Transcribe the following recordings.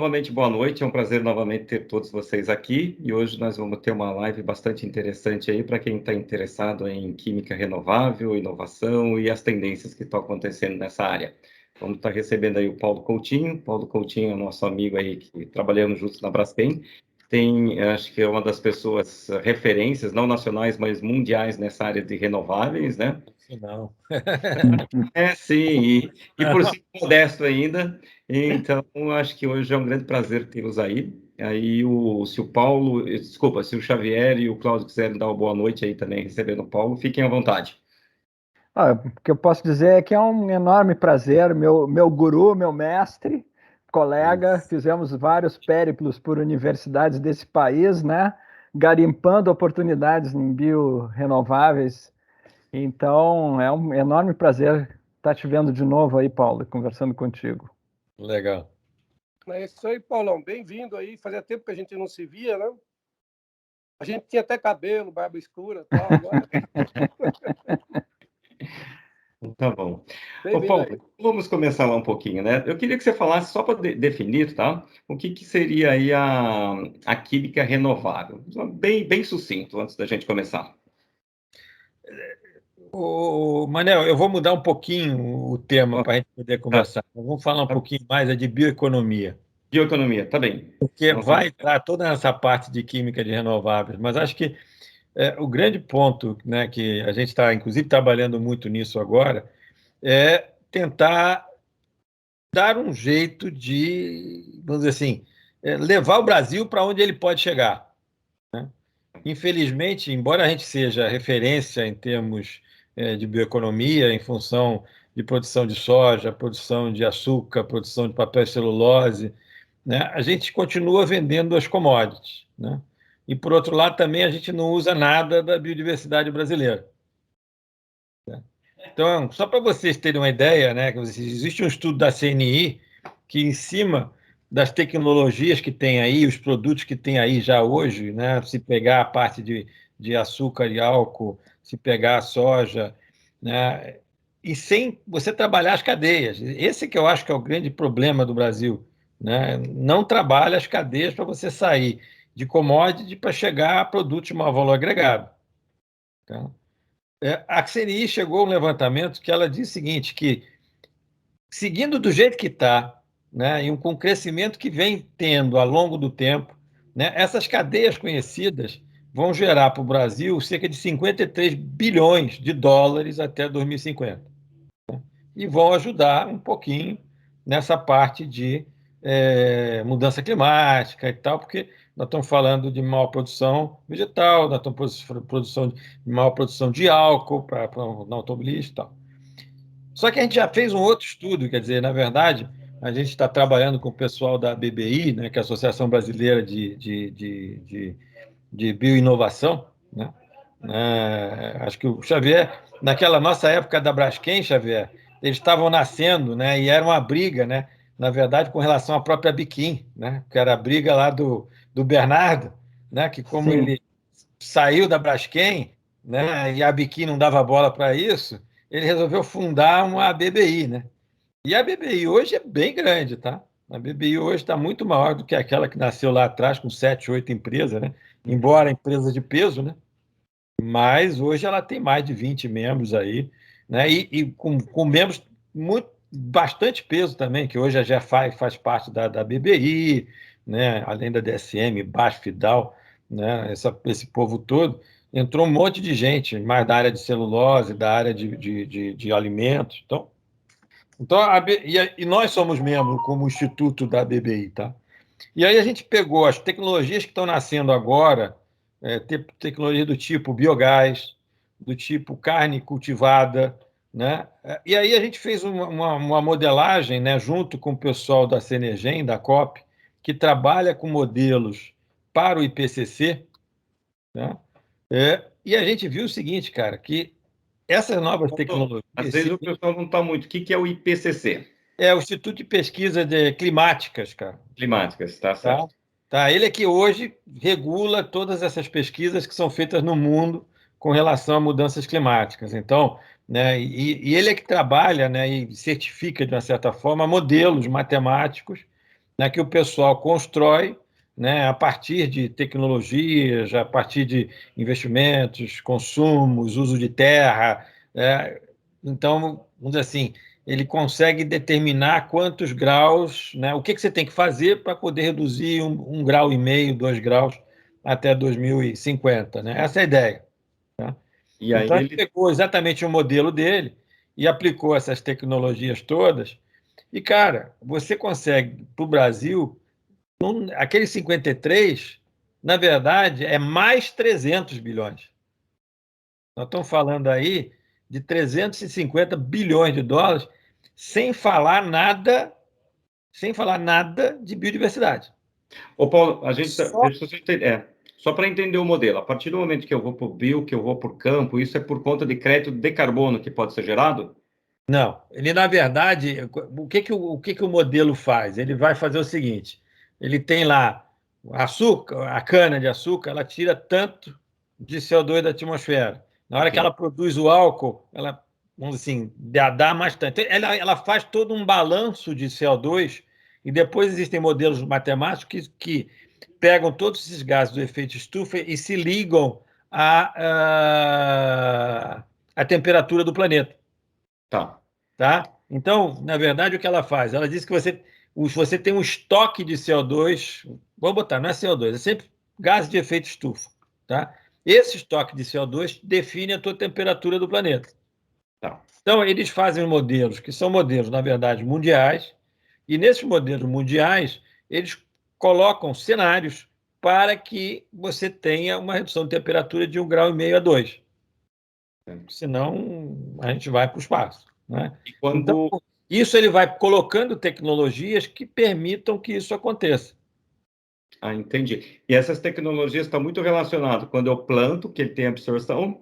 novamente boa noite, é um prazer novamente ter todos vocês aqui e hoje nós vamos ter uma live bastante interessante aí para quem está interessado em química renovável, inovação e as tendências que estão acontecendo nessa área. Vamos estar recebendo aí o Paulo Coutinho é nosso amigo aí que trabalhamos juntos na Braskem, acho que é uma das pessoas referências, não nacionais, mas mundiais nessa área de renováveis, né? Não. Sim, e por ser modesto ainda, então acho que hoje é um grande prazer tê-los aí. Aí, se o Xavier e o Cláudio quiserem dar uma boa noite aí também, recebendo o Paulo, fiquem à vontade. O que eu posso dizer é que é um enorme prazer, meu guru, meu mestre, colega, fizemos vários périplos por universidades desse país, né? Garimpando oportunidades em biorrenováveis. Então, é um enorme prazer estar te vendo de novo aí, Paulo, conversando contigo. Legal. É isso aí, Paulão. Bem-vindo aí. Fazia tempo que a gente não se via, né? A gente tinha até cabelo, barba escura e tal. Agora... Tá bom. Ô, Paulo, vamos começar lá um pouquinho, né? Eu queria que você falasse, só para definir, tá? O que seria aí a química renovável? Bem sucinto, antes da gente começar. Manel, eu vou mudar um pouquinho o tema para a gente poder conversar. Vamos falar um pouquinho mais de bioeconomia. Bioeconomia, tá bem. Porque vai entrar toda essa parte de química de renováveis, mas acho que o grande ponto, né, que a gente está, inclusive, trabalhando muito nisso agora, é tentar dar um jeito de, vamos dizer assim, levar o Brasil para onde ele pode chegar, né? Infelizmente, embora a gente seja referência em termos de bioeconomia, em função de produção de soja, produção de açúcar, produção de papel e celulose, né, a gente continua vendendo as commodities, né? E, por outro lado, também a gente não usa nada da biodiversidade brasileira. Então, só para vocês terem uma ideia, né, existe um estudo da CNI que, em cima das tecnologias que tem aí, os produtos que tem aí já hoje, né, se pegar a parte de açúcar e álcool, se pegar a soja, né, e sem você trabalhar as cadeias. Esse que eu acho que é o grande problema do Brasil, né? Não trabalha as cadeias para você sair de commodity para chegar a produtos de maior valor agregado. Tá? A CNI chegou a um levantamento que ela diz o seguinte, que seguindo do jeito que está, né, e com o crescimento que vem tendo ao longo do tempo, né, essas cadeias conhecidas vão gerar para o Brasil cerca de 53 bilhões de dólares até 2050. Né, e vão ajudar um pouquinho nessa parte de mudança climática e tal, porque nós estamos falando de maior produção vegetal, nós estamos produção de maior produção de álcool para o automobilista e tal. Só que a gente já fez um outro estudo, quer dizer, na verdade, a gente está trabalhando com o pessoal da BBI, né, que é a Associação Brasileira de Bioinovação, né? Acho que o Xavier, naquela nossa época da Braskem, Xavier, eles estavam nascendo, né, e era uma briga, né, na verdade, com relação à própria Biquim, né, que era a briga lá do Bernardo, né, que como Sim. ele saiu da Braskem, né, e a Biquim não dava bola para isso, ele resolveu fundar uma BBI, né? E a BBI hoje é bem grande, tá? A BBI hoje está muito maior do que aquela que nasceu lá atrás, com 7, 8 empresas, né? Embora empresa de peso, né? Mas hoje ela tem mais de 20 membros aí, né? E com membros bastante peso também, que hoje a GFI faz parte da BBI, né? Além da DSM, BASF, Fidal, né? Esse povo todo. Entrou um monte de gente, mais da área de celulose, da área de alimentos. Então e nós somos membros como instituto da BBI, tá? E aí a gente pegou as tecnologias que estão nascendo agora, tecnologia do tipo biogás, do tipo carne cultivada, né? E aí a gente fez uma modelagem, né, junto com o pessoal da Senergen, da COP, que trabalha com modelos para o IPCC, né? E a gente viu o seguinte, cara, que essas novas tecnologias... Às vezes o pessoal não está muito. O que é o IPCC? É o Instituto de Pesquisa Climáticas, cara. Climáticas, tá certo. Tá? Ele é que hoje regula todas essas pesquisas que são feitas no mundo com relação a mudanças climáticas. Então, né, e ele é que trabalha, né, e certifica, de uma certa forma, modelos matemáticos né, que o pessoal constrói, né, a partir de tecnologias, a partir de investimentos, consumos, uso de terra. Então, vamos dizer assim, ele consegue determinar quantos graus, né, o que você tem que fazer para poder reduzir 1,5 grau, 2 graus até 2050. Né? Essa é a ideia. Tá? E aí Então, ele ele... pegou exatamente o modelo dele e aplicou essas tecnologias todas. E, cara, você consegue, para o Brasil, aquele 53, na verdade, é mais 300 bilhões. Nós estamos falando aí de 350 bilhões de dólares, sem falar nada de biodiversidade. Ô, Paulo, a gente Só... deixa eu entender. Só para entender o modelo, a partir do momento que eu vou para o bio, que eu vou para o campo, isso é por conta de crédito de carbono que pode ser gerado? Não, ele na verdade, o que que o modelo faz? Ele vai fazer o seguinte: ele tem lá açúcar, a cana de açúcar, ela tira tanto de CO2 da atmosfera. Na hora que Ok. ela produz o álcool, ela, vamos dizer assim, dá mais tanto. Então, ela faz todo um balanço de CO2 e depois existem modelos matemáticos que pegam todos esses gases do efeito estufa e se ligam à temperatura do planeta. Tá. Tá? Então, na verdade, o que ela faz? Ela diz que você tem um estoque de CO2, vamos botar, não é CO2, é sempre gás de efeito estufa. Tá? Esse estoque de CO2 define a tua temperatura do planeta. Tá. Então, eles fazem modelos, que são modelos, na verdade, mundiais, e nesses modelos mundiais, eles colocam cenários para que você tenha uma redução de temperatura de 1,5 graus a 2. Senão, a gente vai para o espaço. Né? E Então, quando... isso ele vai colocando tecnologias que permitam que isso aconteça. Ah, entendi. E essas tecnologias estão muito relacionadas quando eu planto, que ele tem absorção,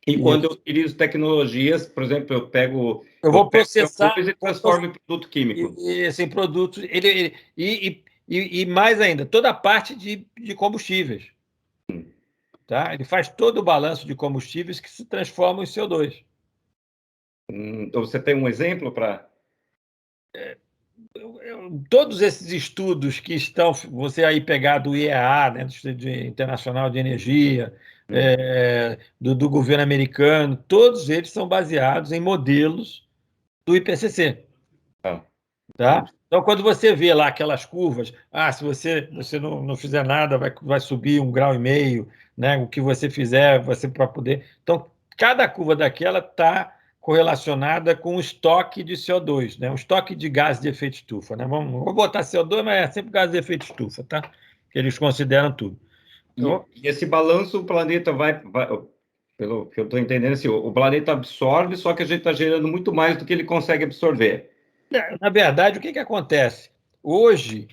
e quando eu Isso. utilizo tecnologias, por exemplo, Eu eu vou pego processar CO2 e transformo em produto químico. esse produto, e mais ainda, toda a parte de combustíveis. Tá? Ele faz todo o balanço de combustíveis que se transformam em CO2. Então, você tem um exemplo para... Todos esses estudos que estão, você aí pegar do IEA, né, do Instituto Internacional de Energia, do governo americano, todos eles são baseados em modelos do IPCC. Ah, Tá? Então, quando você vê lá aquelas curvas, se você não fizer nada, vai subir 1,5 graus, né? O que você fizer, você para poder. Então, cada curva daquela está correlacionada com o estoque de CO2, né? O estoque de gás de efeito estufa. Né? Vou botar CO2, mas é sempre gás de efeito estufa, tá? Que eles consideram tudo. Então, e esse balanço, o planeta pelo que eu estou entendendo, assim, o planeta absorve, só que a gente está gerando muito mais do que ele consegue absorver. na verdade, o que acontece? Hoje,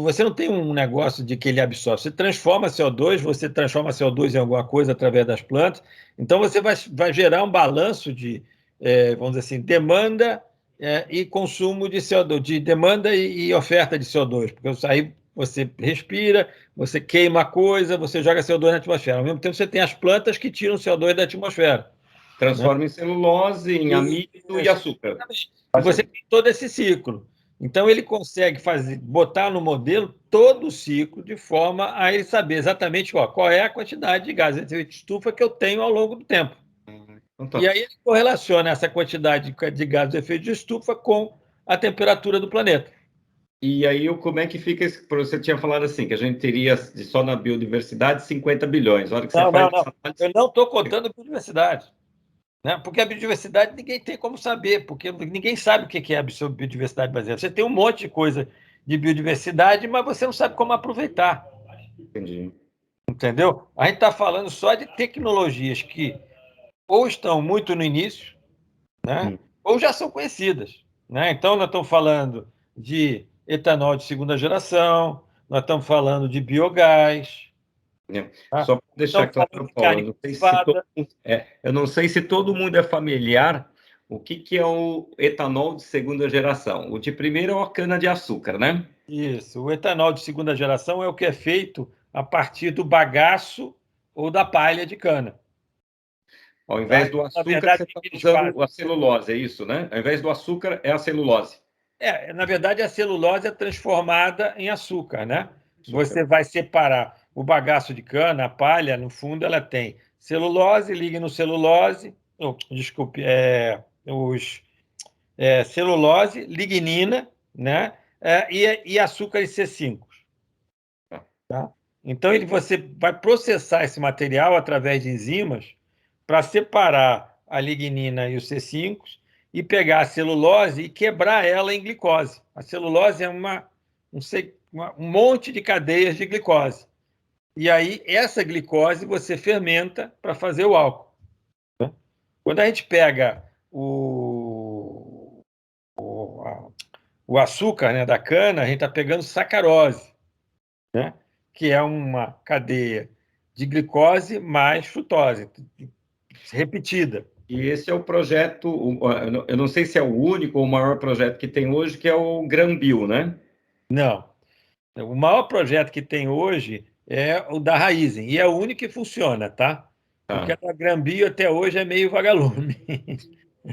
você não tem um negócio de que ele absorve. Você transforma CO2, você transforma CO2 em alguma coisa através das plantas. Então, você vai gerar um balanço de, vamos dizer assim, demanda e consumo de CO2, de demanda e oferta de CO2. Porque aí você respira, você queima a coisa, você joga CO2 na atmosfera. Ao mesmo tempo, você tem as plantas que tiram CO2 da atmosfera. Né? Transforma em celulose, em amido e Isso. açúcar. E você tem todo esse ciclo. Então, ele consegue botar no modelo todo o ciclo de forma a ele saber exatamente qual é a quantidade de gases de efeito estufa que eu tenho ao longo do tempo. Então, E tá. aí ele correlaciona essa quantidade de gases de efeito de estufa com a temperatura do planeta. E aí, como é que fica você tinha falado assim, que a gente teria só na biodiversidade 50 bilhões. A hora que você Não, faz não, não. essa Eu análise, não estou contando biodiversidade. Né? Porque a biodiversidade ninguém tem como saber, porque ninguém sabe o que é biodiversidade brasileira. Você tem um monte de coisa de biodiversidade, mas você não sabe como aproveitar. entendi. Entendeu? A gente está falando só de tecnologias que ou estão muito no início, né, ou já são conhecidas. Né? Então, nós estamos falando de etanol de segunda geração, nós estamos falando de biogás. Tá? Só para deixar Estamos falando claro, de Paulo, carne eu não sei se cultivada. eu não sei se todo mundo é familiar o que é o etanol de segunda geração. O de primeiro é a cana-de-açúcar, né? Isso. O etanol de segunda geração é o que é feito a partir do bagaço ou da palha de cana. Ao Tá? invés do Na açúcar, verdade, você o está que eles usando fazem? a celulose, é isso, né? Ao invés do açúcar, é a celulose. Na verdade, a celulose é transformada em açúcar, né? Açúcar. Você vai separar o bagaço de cana, a palha, no fundo, ela tem celulose, lignocelulose, desculpe, celulose, lignina, né? E açúcares C5. Tá? Então, você vai processar esse material através de enzimas para separar a lignina e os C5 e pegar a celulose e quebrar ela em glicose. A celulose é um monte de cadeias de glicose. E aí, essa glicose você fermenta para fazer o álcool. Quando a gente pega o açúcar, né, da cana, a gente está pegando sacarose, né, que é uma cadeia de glicose mais frutose, repetida. E esse é o projeto, eu não sei se é o único ou o maior projeto que tem hoje, que é o GrãoBio, né? Não. O maior projeto que tem hoje é o da Raizen, e é o único que funciona, tá? Porque a da GrãoBio até hoje é meio vagalume.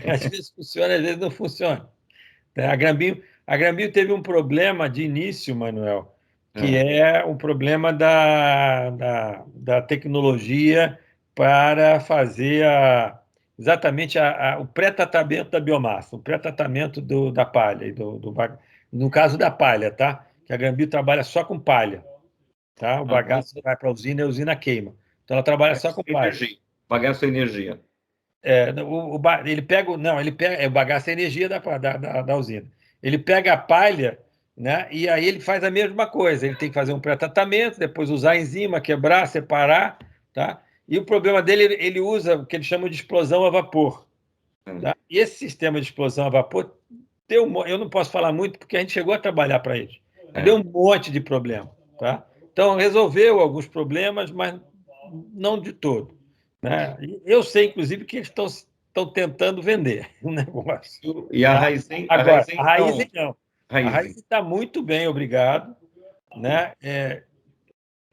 Às vezes funciona, às vezes não funciona. A GrãoBio teve um problema de início, Manuel, que é o problema da tecnologia para fazer exatamente o pré-tratamento da biomassa, o pré-tratamento da palha, no caso da palha, tá? Que a GrãoBio trabalha só com palha, tá? O bagaço vai para a usina e a usina queima. Então ela trabalha só com palha. Bagaço é energia. Ele pega, o bagaço é energia da usina. Ele pega a palha, né, e aí ele faz a mesma coisa. Ele tem que fazer um pré-tratamento, depois usar a enzima, quebrar, separar, tá? E o problema dele, ele usa o que ele chama de explosão a vapor. Tá? E esse sistema de explosão a vapor eu não posso falar muito porque a gente chegou a trabalhar para ele. Deu um monte de problema, tá? Então resolveu alguns problemas, mas não de todo. Né? Eu sei, inclusive, que eles estão tentando vender o negócio. E a Raizen? Agora, a Raizen não. A Raizen Raizen está muito bem, obrigado. Né?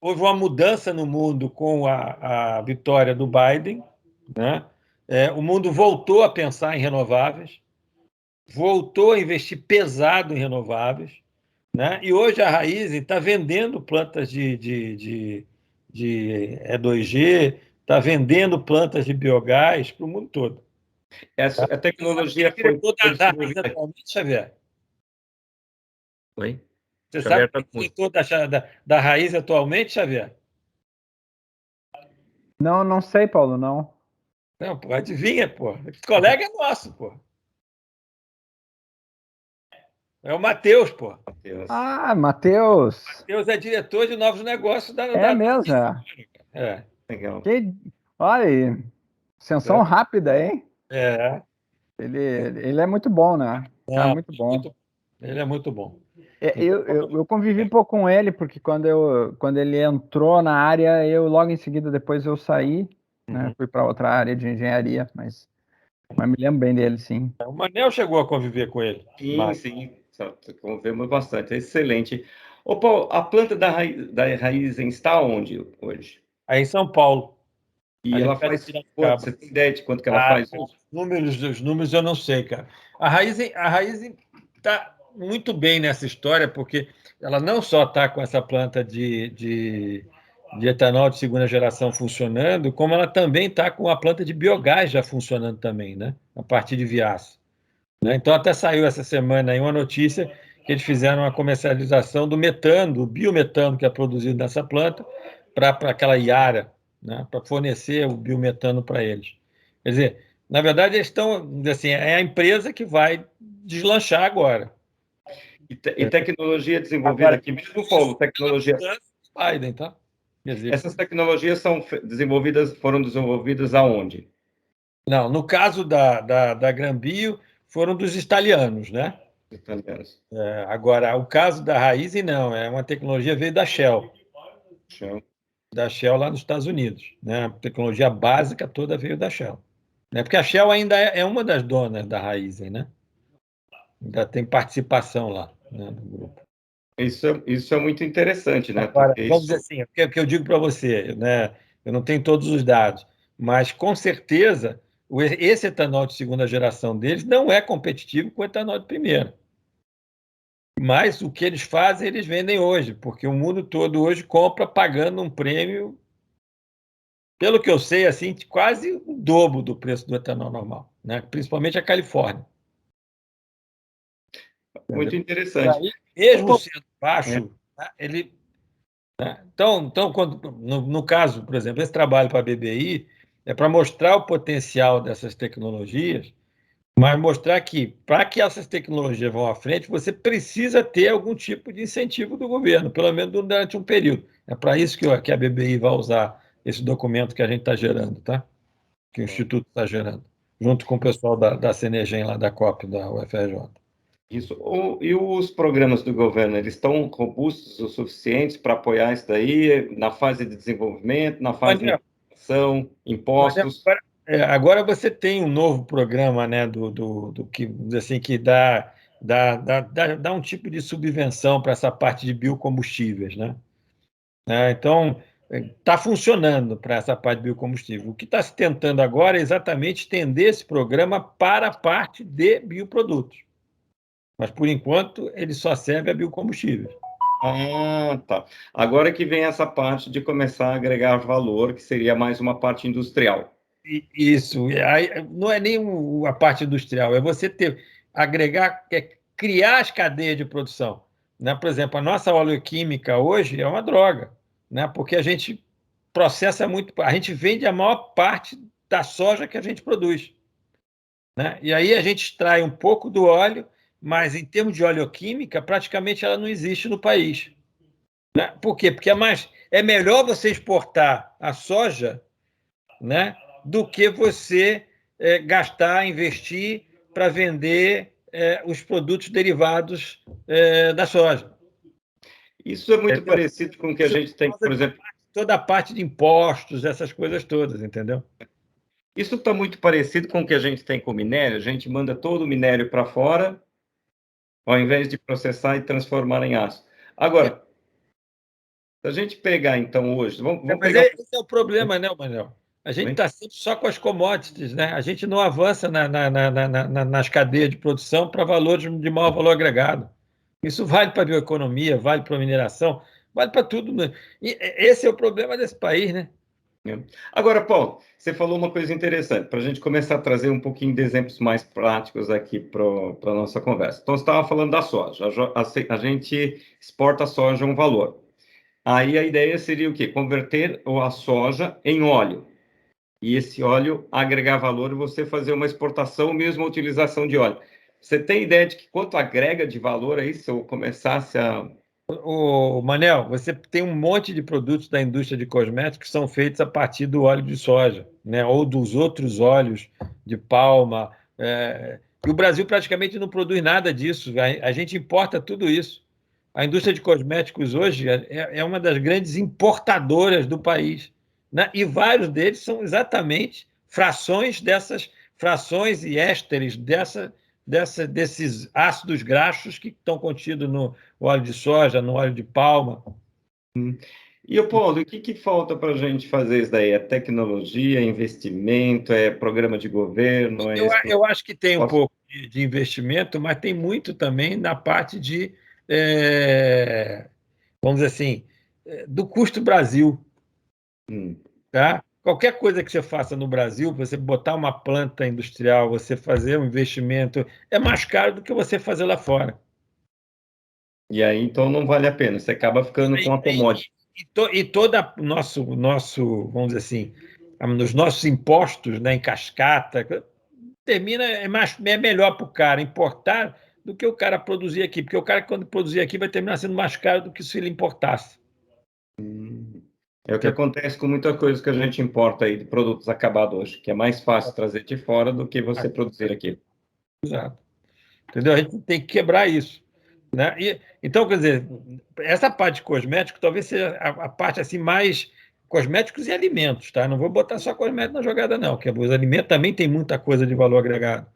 Houve uma mudança no mundo com a vitória do Biden. Né? O mundo voltou a pensar em renováveis, voltou a investir pesado em renováveis. Né? E hoje a Raizen está vendendo plantas de E2G, está vendendo plantas de biogás para o mundo todo. A tecnologia foi desenvolvida atualmente, Xavier? Oi? Você sabe o diretor da Raizen atualmente, Xavier? Não sei, Paulo, não. Não, pô, adivinha, pô. Esse colega é nosso, pô. É o Matheus, pô. Matheus. Matheus é diretor de novos negócios mesmo, Legal. Olha, ascensão rápida, hein? Ele é muito bom, né? Muito bom. Ele é muito bom. Eu convivi um pouco com ele, porque quando ele entrou na área, logo em seguida, depois eu saí, né? Fui para outra área de engenharia, mas me lembro bem dele, sim. O Manel chegou a conviver com ele. Sim. Convivemos bastante. Excelente. Ô, Paulo, a planta da Raizen está onde hoje? Aí em São Paulo. E ela faz quanto? Você tem ideia de quanto que ela faz? Os números eu não sei, cara. A Raizen está muito bem nessa história, porque ela não só está com essa planta de etanol de segunda geração funcionando, como ela também está com a planta de biogás já funcionando também, né? A partir de Viaço. Né? Então, até saiu essa semana aí uma notícia que eles fizeram a comercialização do metano, do biometano que é produzido nessa planta, para aquela Yara, né? Para fornecer o biometano para eles. Quer dizer, na verdade, eles estão, assim, é a empresa que vai deslanchar agora. E tecnologia desenvolvida agora, aqui mesmo, Paulo? Tecnologia... Biden, tá? Essas tecnologias foram desenvolvidas aonde? Não, no caso da GrãoBio, foram dos italianos, né? Italianos. Agora, o caso da Raizen, não, é uma tecnologia veio da Shell. Da Shell lá nos Estados Unidos. Né? A tecnologia básica toda veio da Shell. Né? Porque a Shell ainda é uma das donas da Raizen, né? Ainda tem participação lá, né, no grupo. Isso é muito interessante, né? Agora, vamos dizer assim, o que eu digo para você, né? Eu não tenho todos os dados, mas com certeza esse etanol de segunda geração deles não é competitivo com o etanol de primeira. Mas o que eles fazem, eles vendem hoje, porque o mundo todo hoje compra pagando um prêmio, pelo que eu sei, assim, quase o dobro do preço do etanol normal, né? Principalmente a Califórnia. Muito Entendeu? E interessante. aí, mesmo Bom, sendo baixo, né, ele. Né? Então no caso, por exemplo, esse trabalho para a BBI é para mostrar o potencial dessas tecnologias, mas mostrar que, para que essas tecnologias vão à frente, você precisa ter algum tipo de incentivo do governo, pelo menos durante um período. É para isso que a BBI vai usar esse documento que a gente está gerando, tá? Que o Instituto está gerando, junto com o pessoal da CNEGEM, lá da COP, da UFRJ. isso. E os programas do governo, eles estão robustos o suficientes para apoiar isso daí na fase de desenvolvimento, na fase de Mané, inovação, Mané, impostos? agora você tem um novo programa, né, do que, assim, que dá um tipo de subvenção para essa parte de biocombustíveis, né? Então, está funcionando para essa parte de biocombustível. O que está se tentando agora é exatamente estender esse programa para a parte de bioprodutos. Mas, por enquanto, ele só serve a biocombustíveis. Ah, tá. Agora que vem essa parte de começar a agregar valor, que seria mais uma parte industrial. Isso. Aí, não é nem a parte industrial, é você agregar, criar as cadeias de produção. Né? Por exemplo, a nossa oleoquímica hoje é uma droga, né? Porque a gente processa muito, a gente vende a maior parte da soja que a gente produz. Né? E aí a gente extrai um pouco do óleo, mas em termos de oleoquímica, praticamente ela não existe no país. Né? Por quê? Porque é melhor você exportar a soja, né, do que você gastar, investir para vender os produtos derivados da soja. Isso é muito Entendeu? parecido com o que a Isso gente por tem, causa por exemplo. toda a parte de impostos, essas coisas todas, entendeu? Isso está muito parecido com o que a gente tem com o minério. A gente manda todo o minério para fora, ao invés de processar e transformar em aço. Agora, se a gente pegar, então, hoje, vamos Mas pegar. esse é o problema, né, Manuel? A gente Oi? está sempre só com as commodities, né? A gente não avança nas cadeias de produção para valores de maior valor agregado. Isso vale para a bioeconomia, vale para a mineração, vale para tudo. Né? E esse é o problema desse país, né? Agora, Paulo, você falou uma coisa interessante, para a gente começar a trazer um pouquinho de exemplos mais práticos aqui para a nossa conversa. Então, você estava falando da soja. A gente exporta a soja a um valor. Aí a ideia seria o quê? Converter a soja em óleo. E esse óleo agregar valor e você fazer uma exportação, mesmo a utilização de óleo. Você tem ideia de que quanto agrega de valor aí se eu começasse a. O Manel, você tem um monte de produtos da indústria de cosméticos que são feitos a partir do óleo de soja, né? Ou dos outros óleos de palma. E o Brasil praticamente não produz nada disso. A gente importa tudo isso. A indústria de cosméticos hoje é uma das grandes importadoras do país, né? E vários deles são exatamente frações e ésteres desses ácidos graxos que estão contidos no óleo de soja, no óleo de palma. E, Paulo, o que falta para a gente fazer isso daí? É tecnologia, é investimento, é programa de governo, é Eu acho que tem um Posso- pouco de investimento, mas tem muito também na parte vamos dizer assim, do custo Brasil. Hum. Tá? Qualquer coisa que você faça no Brasil, você botar uma planta industrial, você fazer um investimento, é mais caro do que você fazer lá fora. E aí, então, não vale a pena. Você acaba ficando com a commodity. E todo nosso, vamos dizer assim, nos nossos impostos, né, em cascata, é melhor para o cara importar do que o cara produzir aqui, porque o cara, quando produzir aqui, vai terminar sendo mais caro do que se ele importasse. É o que acontece com muita coisa que a gente importa aí de produtos acabados hoje, que é mais fácil trazer de fora do que você produzir aqui. Exato. Entendeu? A gente tem que quebrar isso. Né? Então, quer dizer, essa parte de cosmético talvez seja a parte assim mais cosméticos e alimentos, tá? Não vou botar só cosméticos na jogada, não, porque os alimentos também tem muita coisa de valor agregado.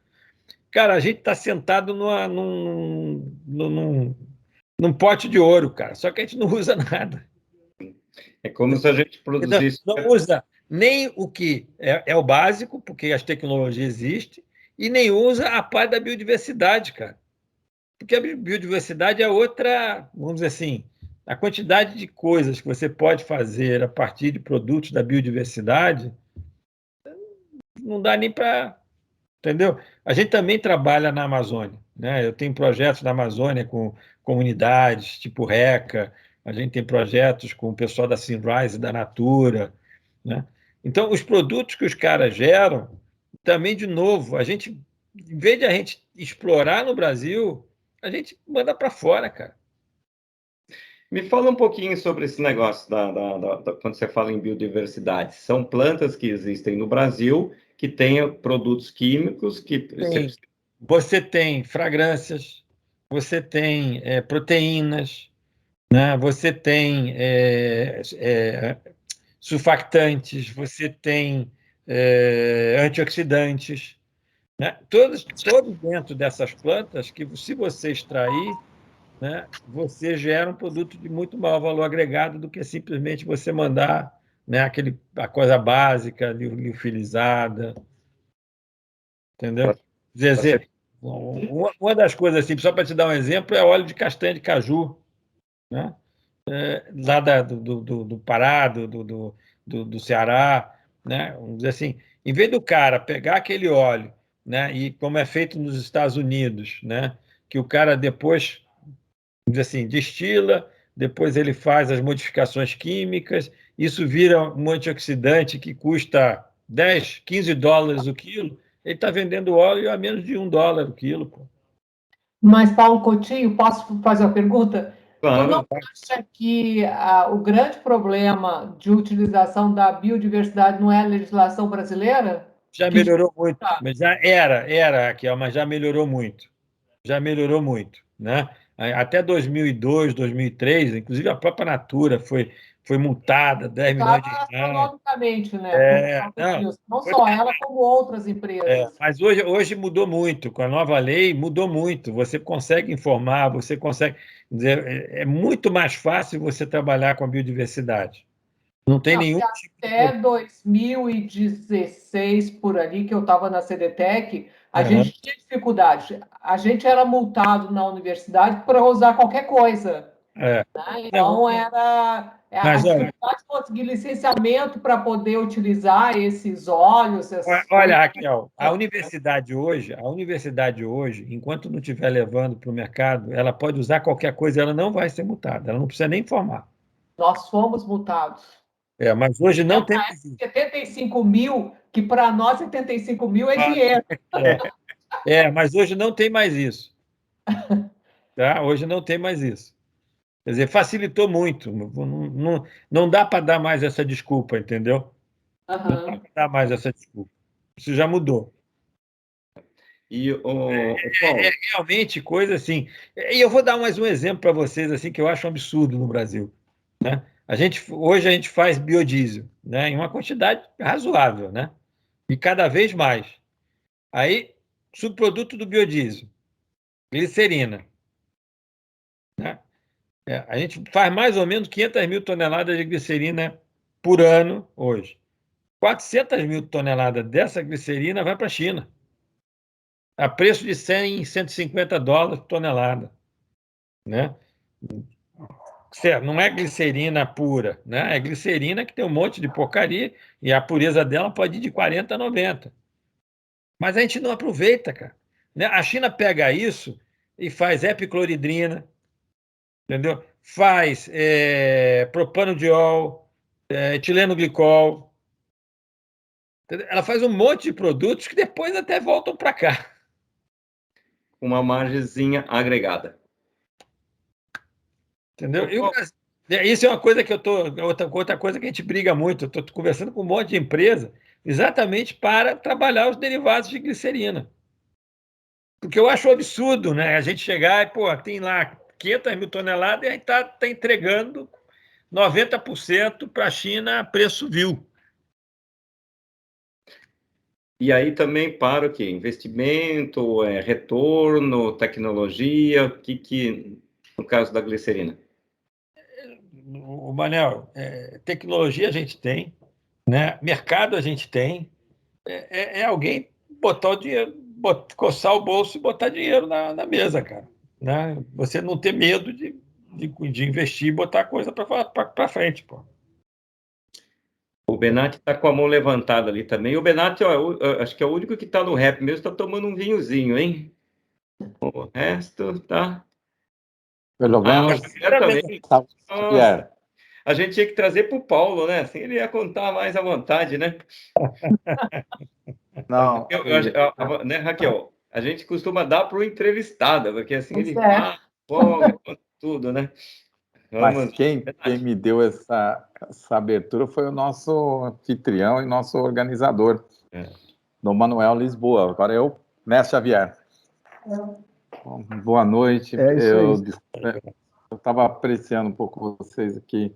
Cara, a gente está sentado num pote de ouro, cara, só que a gente não usa nada. É como se a gente Entendeu? produzisse. Não usa nem o que é o básico, porque as tecnologias existem, e nem usa a parte da biodiversidade, cara. Porque a biodiversidade é outra, vamos dizer assim, a quantidade de coisas que você pode fazer a partir de produtos da biodiversidade não dá nem para... Entendeu? A gente também trabalha na Amazônia, né? Eu tenho projetos na Amazônia com comunidades, tipo RECA, a gente tem projetos com o pessoal da Sunrise, da Natura, né? Então, os produtos que os caras geram, também, de novo, a gente, em vez de a gente explorar no Brasil, a gente manda para fora, cara. Me fala um pouquinho sobre esse negócio quando você fala em biodiversidade. São plantas que existem no Brasil que têm produtos químicos que... Você tem fragrâncias, você tem proteínas, né? Você tem surfactantes, você tem antioxidantes, né? Todos dentro dessas plantas que, se você extrair, né, você gera um produto de muito maior valor agregado do que simplesmente você mandar, né, a coisa básica, liofilizada, entendeu? Quer dizer, uma das coisas, assim, só para te dar um exemplo, é óleo de castanha de caju, né? Lá do Pará, do Ceará, né? Vamos dizer assim, em vez do cara pegar aquele óleo, né, e como é feito nos Estados Unidos, né, que o cara depois, vamos dizer assim, destila, depois ele faz as modificações químicas, isso vira um antioxidante que custa 10, 15 dólares o quilo, ele está vendendo óleo a menos de $1 o quilo, pô. Mas, Paulo Coutinho, posso fazer uma pergunta? Tu não Claro. acha que o grande problema de utilização da biodiversidade não é a legislação brasileira? Já melhorou muito, mas já era aqui, mas já melhorou muito. Já melhorou muito, né? Até 2002, 2003, inclusive a própria Natura foi multada, 10 milhões de reais. Astronomicamente, né? Não só ela, como outras empresas. Mas hoje mudou muito, com a nova lei mudou muito. Você consegue informar, você consegue dizer, é muito mais fácil você trabalhar com a biodiversidade. Não tem nenhum tipo até 2016, por ali, que eu estava na CDTEC, a gente tinha dificuldade. A gente era multado na universidade para usar qualquer coisa. Né? Então, era a dificuldade de conseguir licenciamento para poder utilizar esses óleos. Olha, Raquel, a universidade hoje, enquanto não estiver levando para o mercado, ela pode usar qualquer coisa, ela não vai ser multada, ela não precisa nem informar. Nós fomos multados. Mas hoje não tem. 75 mil, que para nós 75 mil é dinheiro. Mas hoje não tem mais isso. Tá? Hoje não tem mais isso. Quer dizer, facilitou muito. Não dá para dar mais essa desculpa, entendeu? Não dá para dar mais essa desculpa. Isso já mudou. E realmente coisa assim. E eu vou dar mais um exemplo para vocês assim que eu acho um absurdo no Brasil, né? Hoje a gente faz biodiesel, né, em uma quantidade razoável, né? E cada vez mais. Aí, subproduto do biodiesel, glicerina, né? A gente faz mais ou menos 500 mil toneladas de glicerina por ano hoje. 400 mil toneladas dessa glicerina vai para a China, a preço de 100, 150 dólares por tonelada, né? Certo, não é glicerina pura, né? É glicerina que tem um monte de porcaria e a pureza dela pode ir de 40 a 90. Mas a gente não aproveita, cara. Né? A China pega isso e faz epicloridrina, entendeu? Faz propanodiol, etileno glicol. Entendeu? Ela faz um monte de produtos que depois até voltam para cá. Uma margenzinha agregada. Entendeu? Isso é uma coisa que outra coisa que a gente briga muito. Eu estou conversando com um monte de empresa exatamente para trabalhar os derivados de glicerina. Porque eu acho um absurdo, né? A gente chegar e, tem lá 500 mil toneladas e a gente está entregando 90% para a China a preço vil. E aí também para o quê? Investimento, retorno, tecnologia, o que no caso da glicerina? O Manel, tecnologia a gente tem, né? Mercado a gente tem, alguém botar o dinheiro, coçar o bolso e botar dinheiro na mesa, cara. né? Você não ter medo de investir e botar a coisa para frente, pô. O Benatti está com a mão levantada ali também. O Benatti, ó, acho que é o único que está no rap mesmo, está tomando um vinhozinho, hein? O resto tá. Pelo menos. Também. Nossa, a gente tinha que trazer para o Paulo, né? Assim ele ia contar mais à vontade, né? Não. Né, Raquel? A gente costuma dar para o entrevistado, porque assim ele fala, tudo, né? Mas quem me deu essa abertura foi o nosso anfitrião e nosso organizador, Dom Manuel Lisboa. Agora eu, Mestre Xavier. Boa noite. Eu estava apreciando um pouco vocês aqui,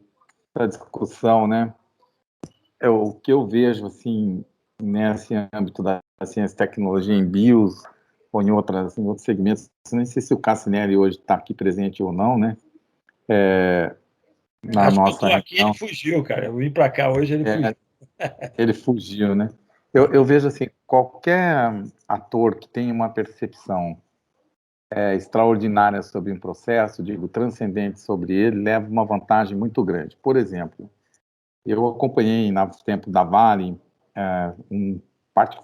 essa discussão, né? O que eu vejo, assim, nesse âmbito da ciência e tecnologia em BIOS, ou em outros segmentos, nem sei se o Cassinelli hoje está aqui presente ou não, né? Na Acho nossa que eu tô aqui, ele fugiu, cara. Eu vim para cá hoje, ele fugiu. Ele fugiu, né? Eu vejo assim, qualquer ator que tenha uma percepção extraordinária sobre um processo, digo, transcendente sobre ele, leva uma vantagem muito grande. Por exemplo, eu acompanhei no tempo da Vale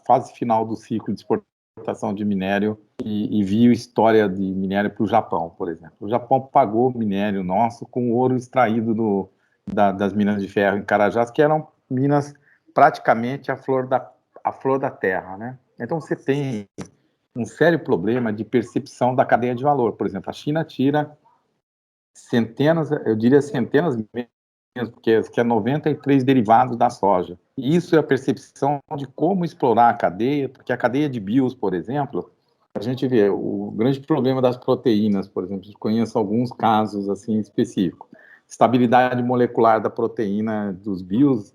fase final do ciclo de exportação de minério e vi a história de minério para o Japão, por exemplo. O Japão pagou minério nosso com ouro extraído das minas de ferro em Carajás, que eram minas praticamente a flor da terra, né? Então você tem um sério problema de percepção da cadeia de valor. Por exemplo, a China tira centenas, eu diria centenas mesmo, porque é 93 derivados da soja. E isso é a percepção de como explorar a cadeia, porque a cadeia de BIOS, por exemplo, a gente vê o grande problema das proteínas, por exemplo, eu conheço alguns casos assim específicos. Estabilidade molecular da proteína dos BIOS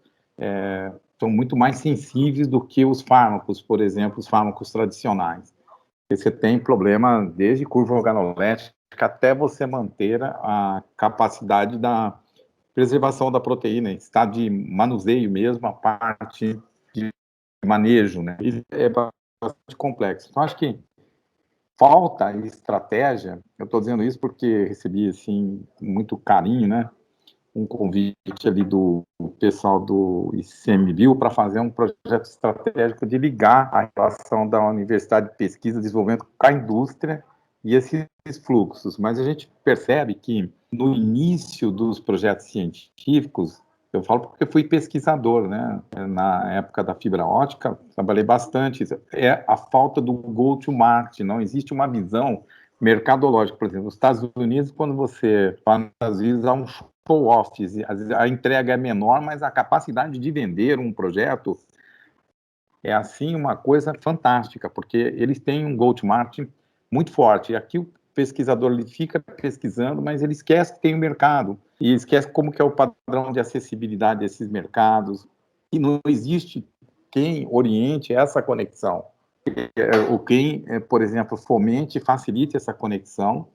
são muito mais sensíveis do que os fármacos, por exemplo, os fármacos tradicionais. Você tem problema desde curva organolética até você manter a capacidade da preservação da proteína, estado de manuseio mesmo, a parte de manejo, né? Isso é bastante complexo. Então, acho que falta estratégia. Eu estou dizendo isso porque recebi, assim, muito carinho, né? Um convite ali do pessoal do ICMBio para fazer um projeto estratégico de ligar a relação da Universidade de Pesquisa e Desenvolvimento com a indústria e esses fluxos. Mas a gente percebe que no início dos projetos científicos, eu falo porque fui pesquisador, né? Na época da fibra ótica, trabalhei bastante. É a falta do go-to-market, não existe uma visão mercadológica. Por exemplo, nos Estados Unidos, quando você fala, às vezes há um show-off, a entrega é menor, mas a capacidade de vender um projeto é, assim, uma coisa fantástica, porque eles têm um go-to-market muito forte. E aqui o pesquisador ele fica pesquisando, mas ele esquece que tem um mercado, e esquece como que é o padrão de acessibilidade desses mercados, e não existe quem oriente essa conexão, ou quem, por exemplo, fomente e facilite essa conexão,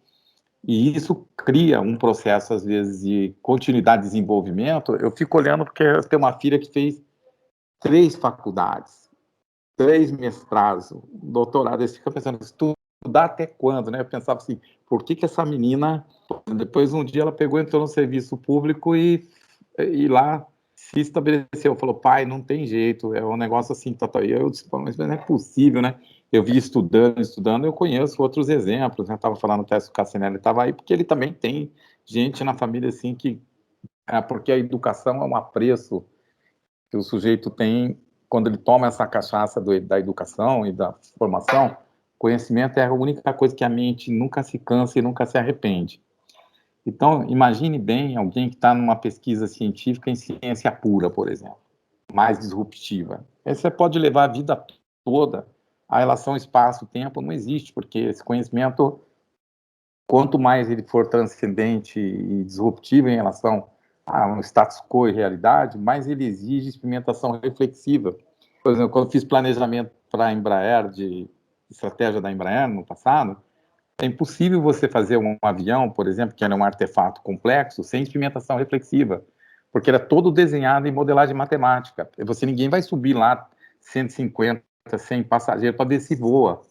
e isso cria um processo, às vezes, de continuidade de desenvolvimento. Eu fico olhando porque eu tenho uma filha que fez 3 faculdades, 3 mestrados, doutorado. Você fica pensando, estudar até quando, né? Eu pensava assim, por que essa menina... Depois, um dia, ela pegou, entrou no serviço público e lá se estabeleceu. Falou, pai, não tem jeito, é um negócio assim, e eu disse, mas não é possível, né? Eu vi estudando, eu conheço outros exemplos, né? Estava falando, o Técio Cassinelli estava aí, porque ele também tem gente na família, assim, que... porque a educação é um apreço que o sujeito tem quando ele toma essa cachaça da educação e da formação. Conhecimento é a única coisa que a mente nunca se cansa e nunca se arrepende. Então, imagine bem alguém que está numa pesquisa científica em ciência pura, por exemplo, mais disruptiva. Aí você pode levar a vida toda. A relação espaço-tempo não existe, porque esse conhecimento, quanto mais ele for transcendente e disruptivo em relação a um status quo e realidade, mais ele exige experimentação reflexiva. Por exemplo, quando eu fiz planejamento para a Embraer, de estratégia da Embraer no passado, é impossível você fazer um avião, por exemplo, que era um artefato complexo, sem experimentação reflexiva, porque era todo desenhado em modelagem matemática. Ninguém vai subir lá 150, 100 passageiros para ver se voa.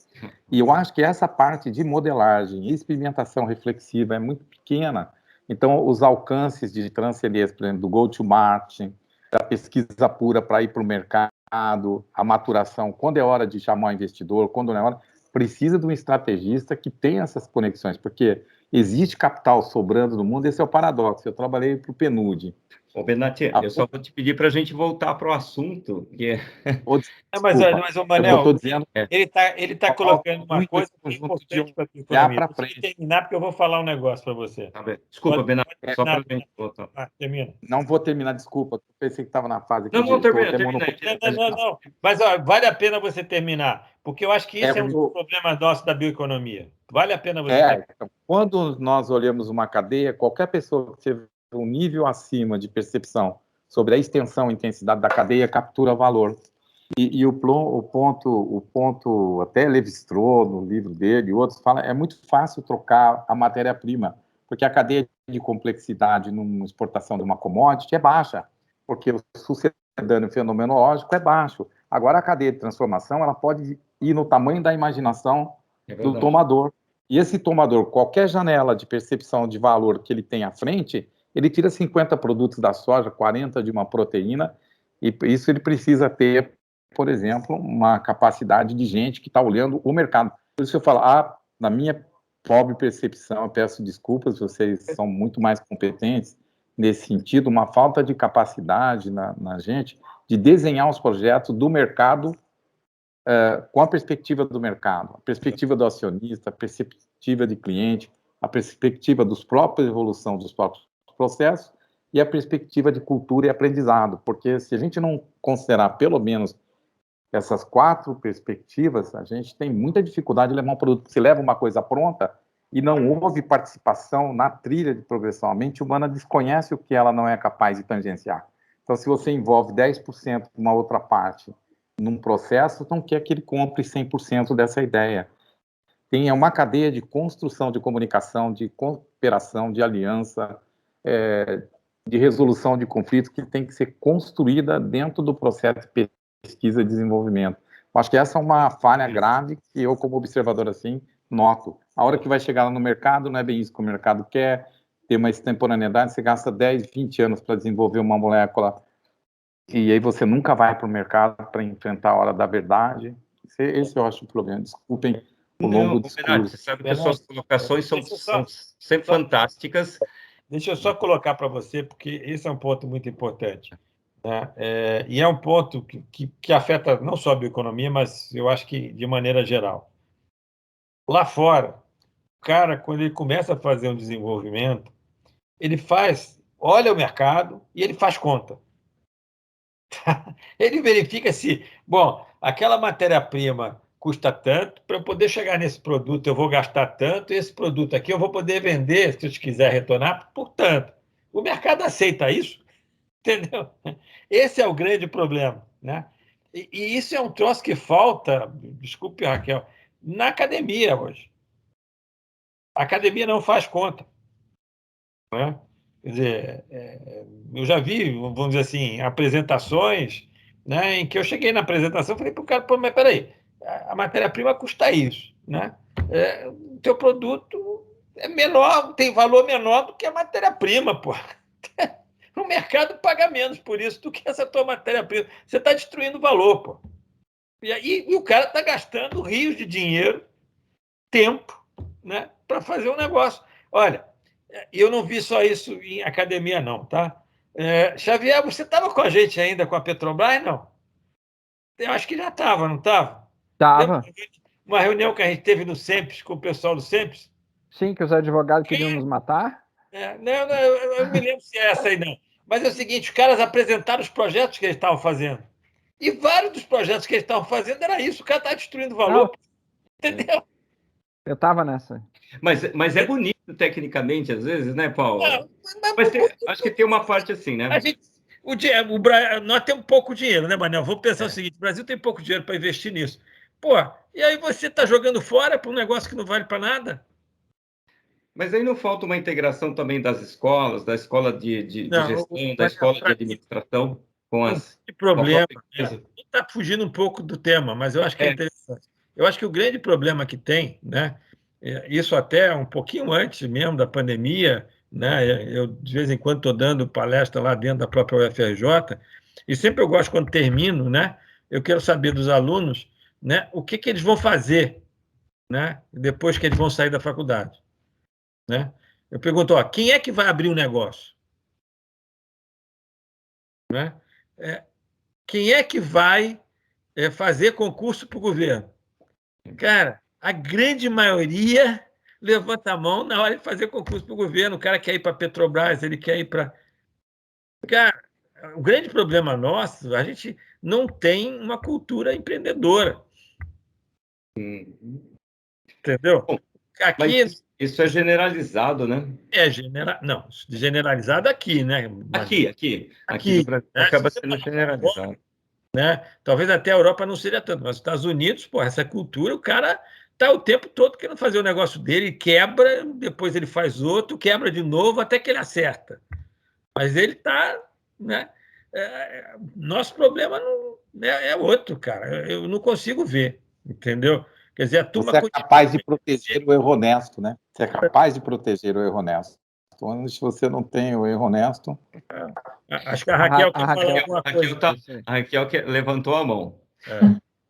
E eu acho que essa parte de modelagem e experimentação reflexiva é muito pequena. Então, os alcances de transcendência, por exemplo, do go-to-market, da pesquisa pura para ir para o mercado, a maturação, quando é hora de chamar o investidor, quando não é hora, precisa de um estrategista que tenha essas conexões, porque existe capital sobrando no mundo, esse é o paradoxo. Eu trabalhei para o PNUD. Ô, Benatti, eu só vou te pedir para a gente voltar para o assunto, que é... Mas o Manel, dizendo, ele tá colocando uma coisa importante para a economia. Deixa eu terminar, porque eu vou falar um negócio para você. Tá bem. Desculpa, Benatti, só para a gente voltar. Termina. Não vou terminar, desculpa. Pensei que estava na fase aqui. Não, termina. Não. Mas ó, vale a pena você terminar, porque eu acho que esse é um dos problemas nossos da bioeconomia. Vale a pena você terminar. Então, quando nós olhamos uma cadeia, qualquer pessoa que tiver um nível acima de percepção sobre a extensão e intensidade da cadeia captura valor. E o ponto, até Levi-Strauss, no livro dele, e outros, fala, é muito fácil trocar a matéria-prima, porque a cadeia de complexidade numa exportação de uma commodity é baixa, porque o sucedâneo fenomenológico é baixo. Agora, a cadeia de transformação, ela pode ir no tamanho da imaginação do tomador. E esse tomador, qualquer janela de percepção de valor que ele tem à frente, ele tira 50 produtos da soja, 40 de uma proteína, e isso ele precisa ter, por exemplo, uma capacidade de gente que está olhando o mercado. Por isso eu falo, na minha pobre percepção, eu peço desculpas, vocês são muito mais competentes nesse sentido, uma falta de capacidade na gente de desenhar os projetos do mercado com a perspectiva do mercado, a perspectiva do acionista, a perspectiva de cliente, a perspectiva dos próprios evolução dos próprios processos e a perspectiva de cultura e aprendizado, porque se a gente não considerar pelo menos essas 4 perspectivas, a gente tem muita dificuldade de levar um produto. Se leva uma coisa pronta e não houve participação na trilha de progressão, a mente humana desconhece o que ela não é capaz de tangenciar. Então, se você envolve 10% de uma outra parte num processo, não quer que ele compre 100% dessa ideia. Tem uma cadeia de construção de comunicação, de cooperação, de aliança, de resolução de conflitos que tem que ser construída dentro do processo de pesquisa e desenvolvimento. Acho que essa é uma falha grave que eu, como observador assim, noto. A hora que vai chegar no mercado, não é bem isso que o mercado quer, ter uma extemporaneidade, você gasta 10, 20 anos para desenvolver uma molécula e aí você nunca vai para o mercado para enfrentar a hora da verdade. Esse eu acho o problema. Desculpem o longo discurso. Você sabe que as suas colocações são sempre fantásticas. Deixa eu só colocar para você, porque esse é um ponto muito importante. Né? E é um ponto que afeta não só a bioeconomia, mas eu acho que de maneira geral. Lá fora, o cara, quando ele começa a fazer um desenvolvimento, ele olha o mercado e ele faz conta. Ele verifica se, aquela matéria-prima custa tanto, para eu poder chegar nesse produto eu vou gastar tanto, esse produto aqui eu vou poder vender, se eu quiser retornar, por tanto. O mercado aceita isso, entendeu? Esse é o grande problema, né? E isso é um troço que falta, desculpe, Raquel, na academia hoje. A academia não faz conta. Né? Quer dizer, eu já vi, vamos dizer assim, apresentações, né, em que eu cheguei na apresentação e falei para o cara, mas peraí, a matéria-prima custa isso, né? O teu produto é menor, tem valor menor do que a matéria-prima, pô. O mercado paga menos por isso do que essa tua matéria-prima. Você está destruindo o valor, pô. E o cara está gastando rios de dinheiro, tempo, né, para fazer um negócio. Olha, eu não vi só isso em academia, não, tá? Xavier, você estava com a gente ainda, com a Petrobras, não? Eu acho que já estava, não estava? Estava. Uma reunião que a gente teve no SEMPES, com o pessoal do SEMPES? Sim, que os advogados queriam nos matar? Não, eu me lembro se é essa aí, não. Mas é o seguinte, os caras apresentaram os projetos que eles estavam fazendo. E vários dos projetos que eles estavam fazendo era isso, o cara está destruindo o valor. Não. Entendeu? Eu estava nessa. Mas é bonito tecnicamente, às vezes, né, Paulo? Acho que tem uma parte assim, né? Nós temos pouco dinheiro, né, Manel? Vamos pensar o seguinte, o Brasil tem pouco dinheiro para investir nisso. Pô, e aí você está jogando fora para um negócio que não vale para nada? Mas aí não falta uma integração também das escolas, da escola de gestão, da escola de administração com as... Que problema. Está fugindo um pouco do tema, mas eu acho que é interessante. Eu acho que o grande problema que tem, né, isso até um pouquinho antes mesmo da pandemia, né, eu de vez em quando estou dando palestra lá dentro da própria UFRJ, e sempre eu gosto, quando termino, né, eu quero saber dos alunos, né, o que eles vão fazer, né, depois que eles vão sair da faculdade. Né? Eu pergunto, quem é que vai abrir um negócio? Né? Quem é que vai fazer concurso para o governo? Cara, a grande maioria levanta a mão na hora de fazer concurso para o governo. O cara quer ir para a Petrobras, ele quer ir para... Cara, o grande problema nosso, a gente não tem uma cultura empreendedora. Entendeu? Bom, aqui... Mas isso é generalizado, né? Não, generalizado aqui, né? Aqui no Brasil acaba sendo generalizado. Né? Talvez até a Europa não seja tanto, mas os Estados Unidos, essa cultura, o cara está o tempo todo querendo fazer o negócio dele, quebra, depois ele faz outro, quebra de novo, até que ele acerta. Mas ele está... Né? Nosso problema não, é outro, cara. Eu não consigo ver, entendeu? Quer dizer, a turma... Você é capaz de proteger o erro honesto, né? Você é capaz de proteger o erro honesto. Então, se você não tem o erro honesto... Acho que a Raquel quer falar alguma coisa. A Raquel levantou a mão.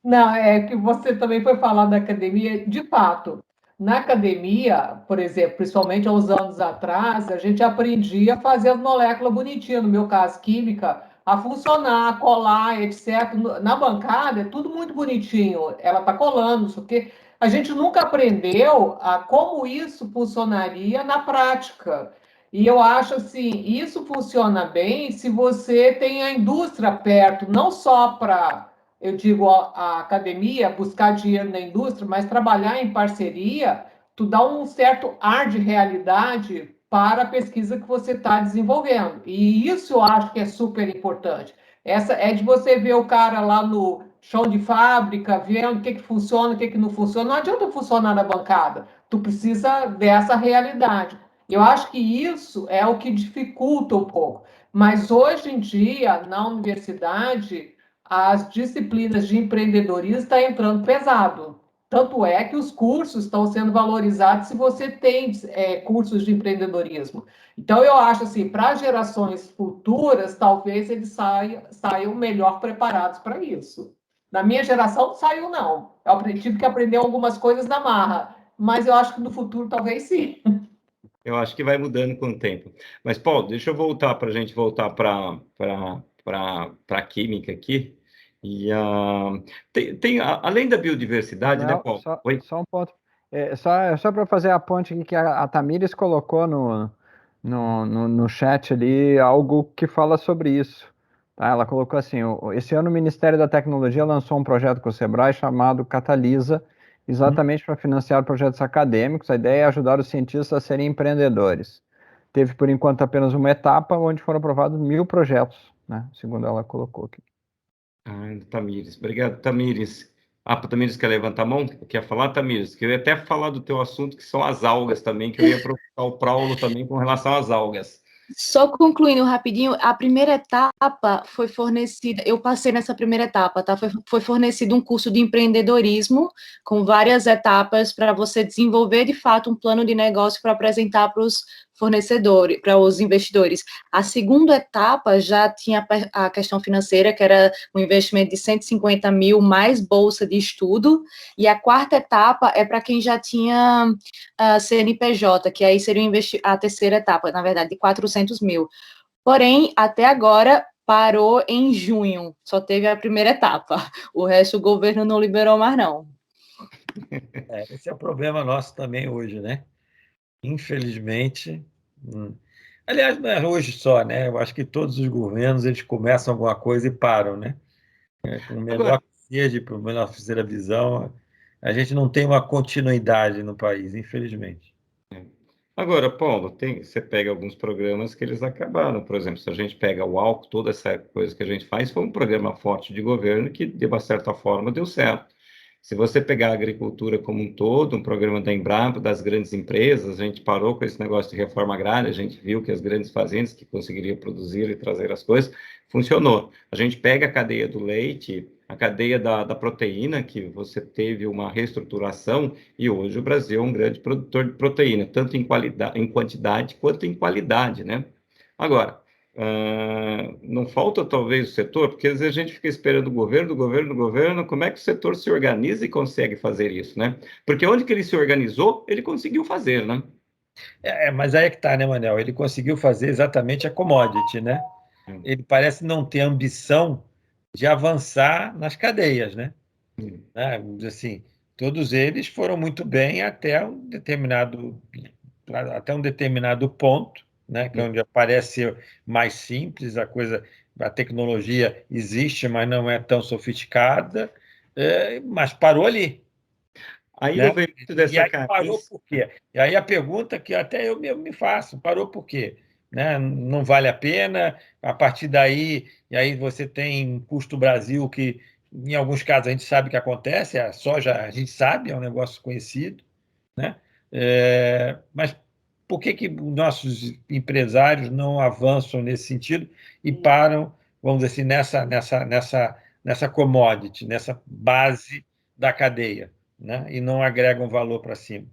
Não, é que você também foi falar da academia. De fato, na academia, por exemplo, principalmente há uns anos atrás, a gente aprendia a fazer as moléculas bonitinhas, no meu caso, química, a funcionar, colar, etc. Na bancada é tudo muito bonitinho, ela está colando, porque a gente nunca aprendeu a como isso funcionaria na prática. E eu acho assim, isso funciona bem se você tem a indústria perto, não só para, eu digo, a academia, buscar dinheiro na indústria, mas trabalhar em parceria, tu dá um certo ar de realidade para a pesquisa que você está desenvolvendo. E isso eu acho que é super importante. Essa é de você ver o cara lá no chão de fábrica, vendo o que funciona, o que não funciona. Não adianta funcionar na bancada. Tu precisa dessa realidade. Eu acho que isso é o que dificulta um pouco. Mas hoje em dia, na universidade, as disciplinas de empreendedorismo estão entrando pesado. Tanto é que os cursos estão sendo valorizados se você tem cursos de empreendedorismo. Então, eu acho assim, para gerações futuras, talvez eles saiam melhor preparados para isso. Na minha geração, não saiu, não. Eu tive que aprender algumas coisas na marra, mas eu acho que no futuro, talvez sim. Eu acho que vai mudando com o tempo. Mas, Paulo, deixa eu voltar para a gente voltar para a química aqui. E além da biodiversidade, Não, né, Paulo? Só um ponto. Só para fazer a ponte aqui que a Tamires colocou no chat ali algo que fala sobre isso. Tá? Ela colocou assim: esse ano o Ministério da Tecnologia lançou um projeto com o Sebrae chamado Catalisa, exatamente para financiar projetos acadêmicos. A ideia é ajudar os cientistas a serem empreendedores. Teve, por enquanto, apenas uma etapa onde foram aprovados 1.000 projetos, né? Segundo ela colocou aqui. Tamires. Obrigado, Tamires. Tamires quer levantar a mão? Quer falar, Tamires? Que eu ia até falar do teu assunto, que são as algas também, que eu ia provocar o Paulo também com relação às algas. Só concluindo rapidinho, a primeira etapa foi fornecida, eu passei nessa primeira etapa, tá? Foi fornecido um curso de empreendedorismo com várias etapas para você desenvolver de fato um plano de negócio para apresentar para os fornecedores, para os investidores. A segunda etapa já tinha a questão financeira, que era um investimento de 150 mil mais bolsa de estudo, e a quarta etapa é para quem já tinha CNPJ, que aí seria a terceira etapa, na verdade, de 400 mil. Porém, até agora, parou em junho, só teve a primeira etapa. O resto o governo não liberou mais, não. Esse é o problema nosso também hoje, né? Infelizmente. Aliás, não é hoje só, né? Eu acho que todos os governos eles começam alguma coisa e param, né? Com melhor que seja, por melhor que seja a visão, a gente não tem uma continuidade no país, infelizmente. Agora, Paulo, você pega alguns programas que eles acabaram. Por exemplo, se a gente pega o álcool, toda essa coisa que a gente faz, foi um programa forte de governo que, de uma certa forma, deu certo. Se você pegar a agricultura como um todo, um programa da Embrapa, das grandes empresas, a gente parou com esse negócio de reforma agrária, a gente viu que as grandes fazendas que conseguiriam produzir e trazer as coisas, funcionou. A gente pega a cadeia do leite, A cadeia da proteína, que você teve uma reestruturação, e hoje o Brasil é um grande produtor de proteína, tanto em quantidade quanto em qualidade, né? Agora, não falta talvez o setor, porque às vezes a gente fica esperando o governo, como é que o setor se organiza e consegue fazer isso, né? Porque onde que ele se organizou, ele conseguiu fazer, né? Mas aí é que está, né, Manel? Ele conseguiu fazer exatamente a commodity, né? Ele parece não ter ambição de avançar nas cadeias, né? Assim, todos eles foram muito bem até um determinado ponto, né? Que é onde parece ser mais simples, a tecnologia existe, mas não é tão sofisticada, mas parou ali. Aí Né? eu vejo muito dessa E aí carência. parou por quê? E aí a pergunta que até eu mesmo me faço, parou por quê? Né? Não vale a pena, a partir daí, e aí você tem custo Brasil que, em alguns casos, a gente sabe que acontece, a soja a gente sabe, é um negócio conhecido, né? Mas por que nossos empresários não avançam nesse sentido e param, vamos dizer assim, nessa commodity, nessa base da cadeia? Né? E não agregam valor para cima.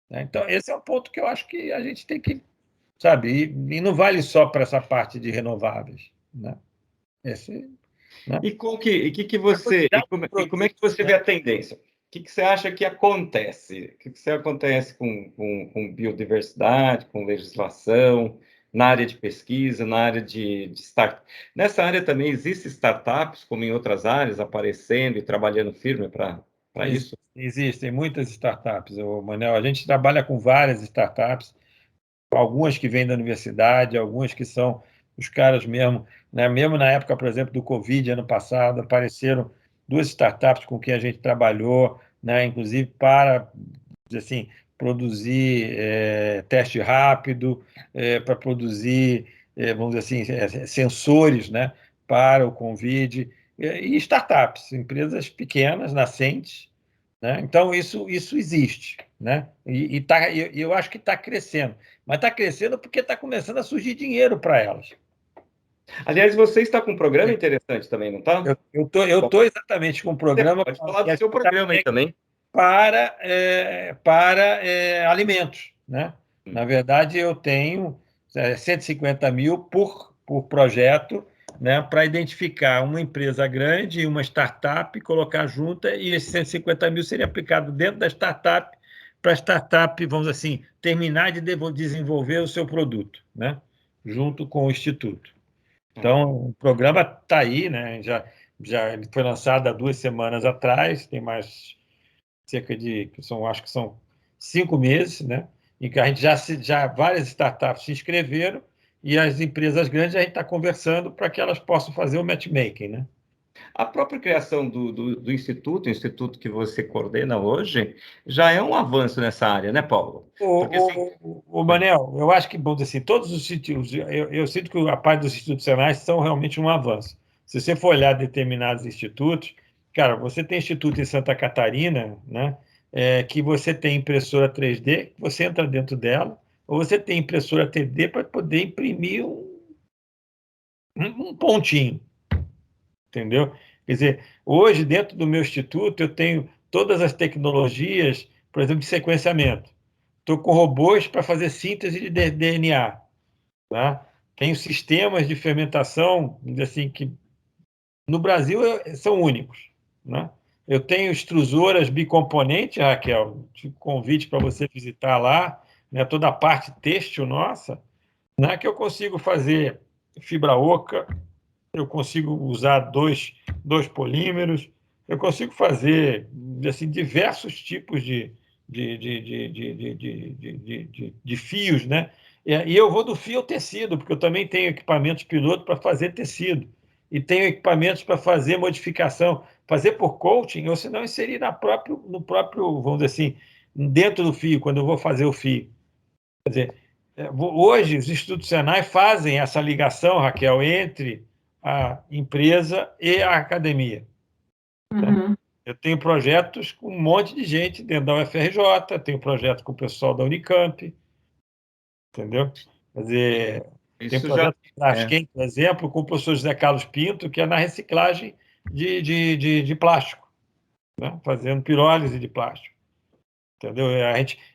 Né? Então, esse é um ponto que eu acho que a gente tem que, sabe, e não vale só para essa parte de renováveis. Né? Né? E como é que você vê a tendência? O que você acha que acontece? O que acontece com biodiversidade, com legislação, na área de pesquisa, na área de startup? Nessa área também existem startups, como em outras áreas, aparecendo e trabalhando firme para isso? Existem muitas startups, Manel. A gente trabalha com várias startups, algumas que vêm da universidade, algumas que são os caras mesmo, né? Mesmo na época, por exemplo, do Covid, ano passado, apareceram 2 startups com quem a gente trabalhou, né? Inclusive para, assim, produzir teste rápido, para produzir, vamos dizer assim, sensores, né? Para o Covid, e startups, empresas pequenas, nascentes, né? Então, isso existe, né? Eu acho que está crescendo. Mas está crescendo porque está começando a surgir dinheiro para elas. Aliás, você está com um programa interessante também, não está? Eu tô exatamente com um programa. Pode falar do seu programa aí também. Para alimentos. Né? Na verdade, eu tenho 150 mil por projeto, né, para identificar uma empresa grande e uma startup, colocar junta, e esses 150 mil seria aplicado dentro da startup, para a startup, vamos assim, terminar de desenvolver o seu produto, né, junto com o Instituto. Então, o programa está aí, né, já ele foi lançado há 2 semanas atrás, tem mais cerca de, acho que são 5 meses, né, em que a gente já várias startups se inscreveram, e as empresas grandes a gente está conversando para que elas possam fazer o matchmaking, né? A própria criação do Instituto, o Instituto que você coordena hoje, já é um avanço nessa área, né, Paulo? O Manel, eu acho que, bom, assim, todos os institutos, eu sinto que a parte dos institucionais são realmente um avanço. Se você for olhar determinados institutos, cara, você tem instituto em Santa Catarina, né, que você tem impressora 3D, você entra dentro dela, ou você tem impressora 3D para poder imprimir um pontinho, entendeu? Quer dizer, hoje, dentro do meu instituto, eu tenho todas as tecnologias, por exemplo, de sequenciamento. Estou com robôs para fazer síntese de DNA. Tá? Tenho sistemas de fermentação assim, que no Brasil são únicos. Né? Eu tenho extrusoras bicomponentes, Raquel, te convite para você visitar lá, né, toda a parte têxtil nossa, né, que eu consigo fazer fibra oca, eu consigo usar dois polímeros, eu consigo fazer assim, diversos tipos de fios, né? E eu vou do fio ao tecido, porque eu também tenho equipamentos piloto para fazer tecido, e tenho equipamentos para fazer modificação, fazer por coating, ou se não inserir no próprio, vamos dizer assim, dentro do fio, quando eu vou fazer o fio. Quer dizer, hoje os institucionais fazem essa ligação, Raquel, entre a empresa e a academia. Uhum. Eu tenho projetos com um monte de gente dentro da UFRJ, tenho projeto com o pessoal da Unicamp, entendeu? Quer dizer, tem projeto com Braskem, por exemplo, com o professor José Carlos Pinto, que é na reciclagem de plástico, né? Fazendo pirólise de plástico. Entendeu?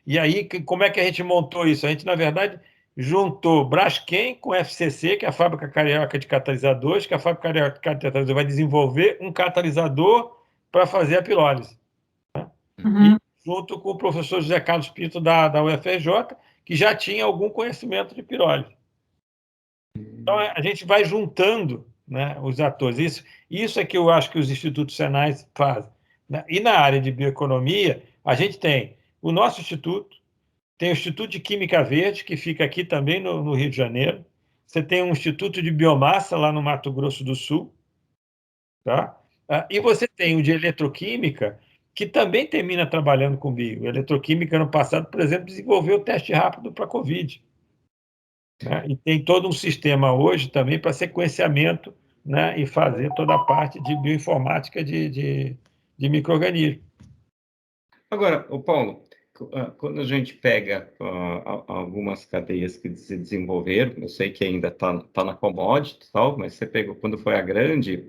E aí, como é que a gente montou isso? A gente, na verdade, juntou Braskem com FCC, que é a Fábrica Carioca de Catalisadores, que a Fábrica Carioca de Catalisadores vai desenvolver um catalisador para fazer a pirólise. Né? Uhum. E junto com o professor José Carlos Pinto, da UFRJ, que já tinha algum conhecimento de pirólise. Então, a gente vai juntando, né, os atores. Isso é que eu acho que os institutos senais fazem. Né? E na área de bioeconomia, a gente tem o nosso instituto, tem o Instituto de Química Verde, que fica aqui também no Rio de Janeiro. Você tem um Instituto de Biomassa lá no Mato Grosso do Sul. Tá? E você tem o de Eletroquímica, que também termina trabalhando com bio. Eletroquímica, no passado, por exemplo, desenvolveu o teste rápido para a Covid. Né? E tem todo um sistema hoje também para sequenciamento, né? E fazer toda a parte de bioinformática de micro-organismos. Agora, o Paulo, quando a gente pega algumas cadeias que se desenvolveram, eu sei que ainda está na commodity e tal, mas você pegou, quando foi a grande,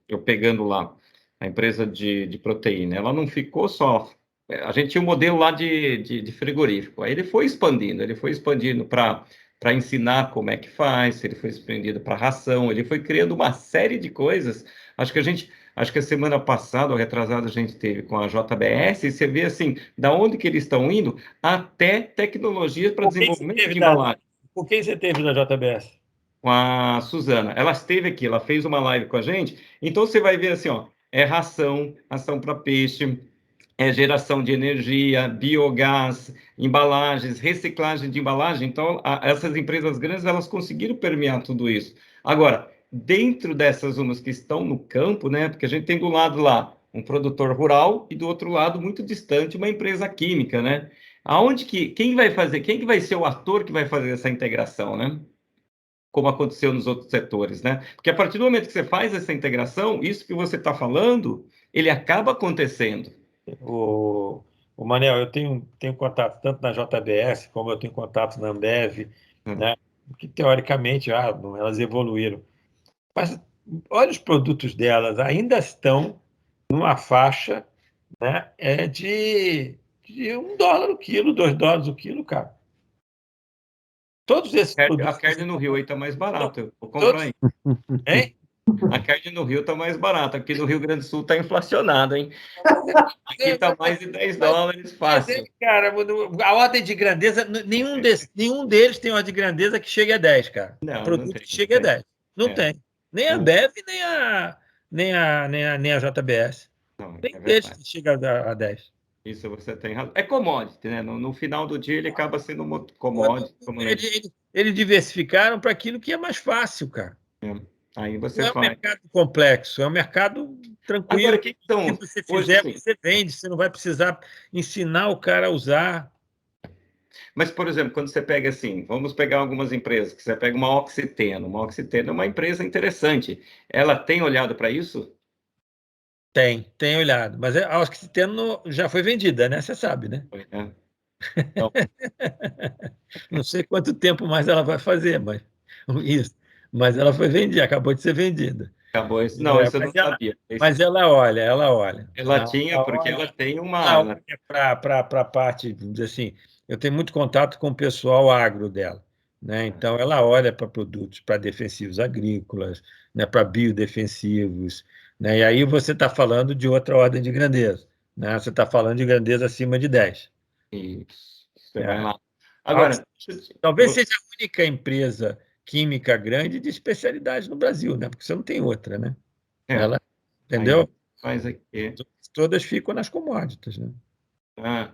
eu pegando lá a empresa de proteína, ela não ficou só. A gente tinha um modelo lá de frigorífico, aí ele foi expandindo para ensinar como é que faz, ele foi expandido para ração, ele foi criando uma série de coisas. Acho que a semana passada, ou retrasada, a gente teve com a JBS, e você vê assim, da onde que eles estão indo, até tecnologias para desenvolvimento de embalagem. Com quem você teve na JBS? Com a Suzana. Ela esteve aqui, ela fez uma live com a gente, então você vai ver assim, ó, é ração para peixe, é geração de energia, biogás, embalagens, reciclagem de embalagem. Então, essas empresas grandes, elas conseguiram permear tudo isso. Agora, dentro dessas umas que estão no campo, né? Porque a gente tem do lado lá um produtor rural e do outro lado, muito distante, uma empresa química, né? Quem que vai ser o ator que vai fazer essa integração, né? Como aconteceu nos outros setores, né? Porque a partir do momento que você faz essa integração, isso que você está falando, ele acaba acontecendo. O Manel, eu tenho contato tanto na JBS como eu tenho contato na Ambev, né? Que teoricamente elas evoluíram. Mas olha os produtos delas, ainda estão numa faixa, né, de $1 o quilo, $2 o quilo, cara. Todos esses produtos. A carne no Rio aí está mais barata, eu vou comprar aí. Hein? A carne no Rio está mais barata, aqui no Rio Grande do Sul está inflacionado, hein? Aqui está mais de $10 fácil. Cara, a ordem de grandeza, nenhum deles tem ordem de grandeza que chegue a 10, cara. Não, produto não tem, que chegue a 10. Não tem. Nem a Ambev, nem a JBS. Não, Tem deles que chega a 10. Isso você tem razão. É commodity, né? No final do dia ele acaba sendo um commodity. Eles diversificaram para aquilo que é mais fácil, cara. Aí você não é um mercado complexo, é um mercado tranquilo. Agora, que são, se você fizer, você vende, você não vai precisar ensinar o cara a usar. Mas, por exemplo, quando você pega assim, vamos pegar algumas empresas, que você pega uma Oxiteno é uma empresa interessante. Ela tem olhado para isso? Tem olhado. Mas a Oxiteno já foi vendida, né? Você sabe, né? Foi, né? Então... não sei quanto tempo mais ela vai fazer, mas isso. Mas ela foi vendida, acabou de ser vendida. Acabou isso. Não, isso eu não sabia. Mas ela olha. Ela tinha, porque ela tem uma... Para a parte, vamos dizer assim, eu tenho muito contato com o pessoal agro dela. Né? Então, ela olha para produtos, para defensivos agrícolas, né? Para biodefensivos. Né? E aí você está falando de outra ordem de grandeza. Né? Você está falando de grandeza acima de 10. Isso. Você vai lá. Agora, talvez seja a única empresa química grande de especialidade no Brasil, né? Porque você não tem outra, né? Ela, entendeu? Faz aqui. Todas ficam nas commodities, né?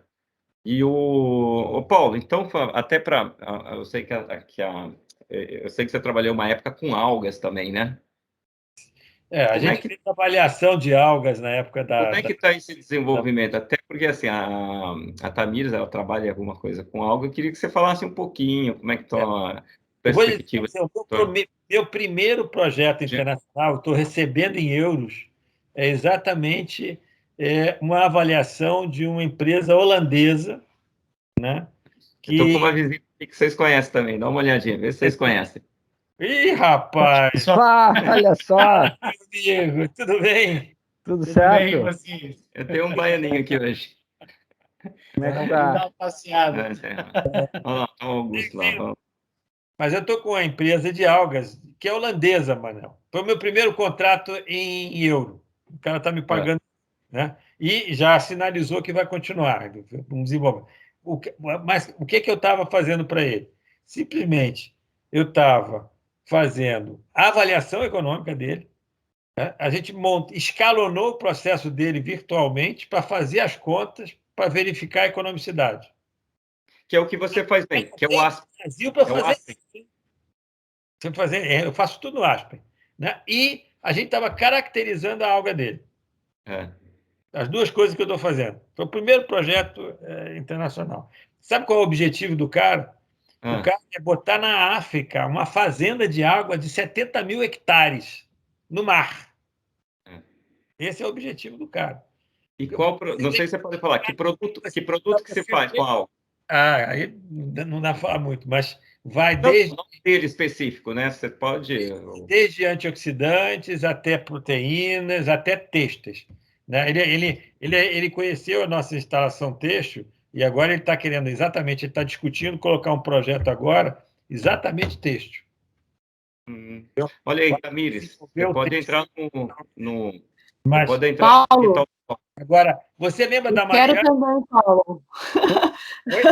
E o Paulo, então, até para... Eu sei eu sei que você trabalhou uma época com algas também, né? A gente fez avaliação de algas na época da... Como é que está esse desenvolvimento? Até porque, assim, a Tamires, ela trabalha alguma coisa com alga. Eu queria que você falasse um pouquinho como é que estão a perspectiva. Meu primeiro projeto internacional, estou recebendo em euros, é exatamente uma avaliação de uma empresa holandesa, né? Estou com uma visita que vocês conhecem também. Dá uma olhadinha, vê se vocês conhecem. Ih, rapaz! Olha só! Diego, tudo bem? Tudo certo? Bem, eu tenho um baianinho aqui hoje. Como é que tá? Dá uma passeada. Olha lá, o Augusto lá. Mas eu estou com uma empresa de algas, que é holandesa, Manel. Foi o meu primeiro contrato em euro. O cara está me pagando, né? E já sinalizou que vai continuar. Vamos desenvolver. Mas o que eu estava fazendo para ele? Simplesmente, eu estava fazendo a avaliação econômica dele, né? A gente escalonou o processo dele virtualmente para fazer as contas, para verificar a economicidade. Que é o que você faz bem, que é o Aspen. Brasil para fazer. Eu faço tudo no Aspen, né? E a gente estava caracterizando a alga dele. As duas coisas que eu estou fazendo. Foi o primeiro projeto internacional. Sabe qual é o objetivo do cara? O cara é botar na África uma fazenda de água de 70 mil hectares no mar. Esse é o objetivo do cara. E não sei se você pode falar, que produto que você faz com a alga? Aí não dá para falar muito, mas vai desde... Não dele específico, né? Você pode... Desde antioxidantes até proteínas, até têxteis, né? Ele conheceu a nossa instalação têxtil e agora ele está querendo ele está discutindo colocar um projeto agora exatamente têxtil. Olha aí, Tamires, você pode entrar no... Mas, pode entrar Paulo, agora, você lembra da Mariana? Quero também, Paulo. Oi?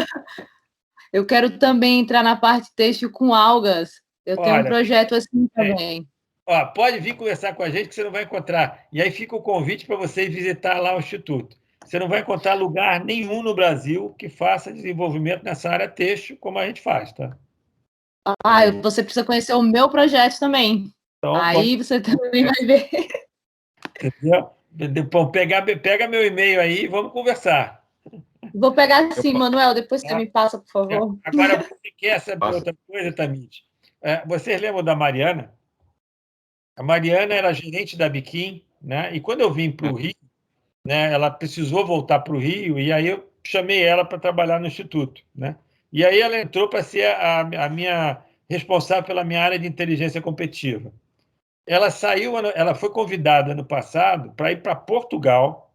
Eu quero também entrar na parte têxtil com algas. Eu tenho um projeto assim também. Pode vir conversar com a gente que você não vai encontrar. E aí fica o convite para você visitar lá o Instituto. Você não vai encontrar lugar nenhum no Brasil que faça desenvolvimento nessa área têxtil como a gente faz, tá? Você precisa conhecer o meu projeto também. Então, aí você também vai ver. Entendeu? Pega meu e-mail aí e vamos conversar. Vou pegar sim, Manuel, depois você me passa, por favor. Agora, você quer saber outra coisa, Tamires? Vocês lembram da Mariana? A Mariana era gerente da Biquim, né? E quando eu vim para o Rio, né, ela precisou voltar para o Rio, e aí eu chamei ela para trabalhar no Instituto, né? E aí ela entrou para ser a minha responsável pela minha área de inteligência competitiva. Ela foi convidada no passado para ir para Portugal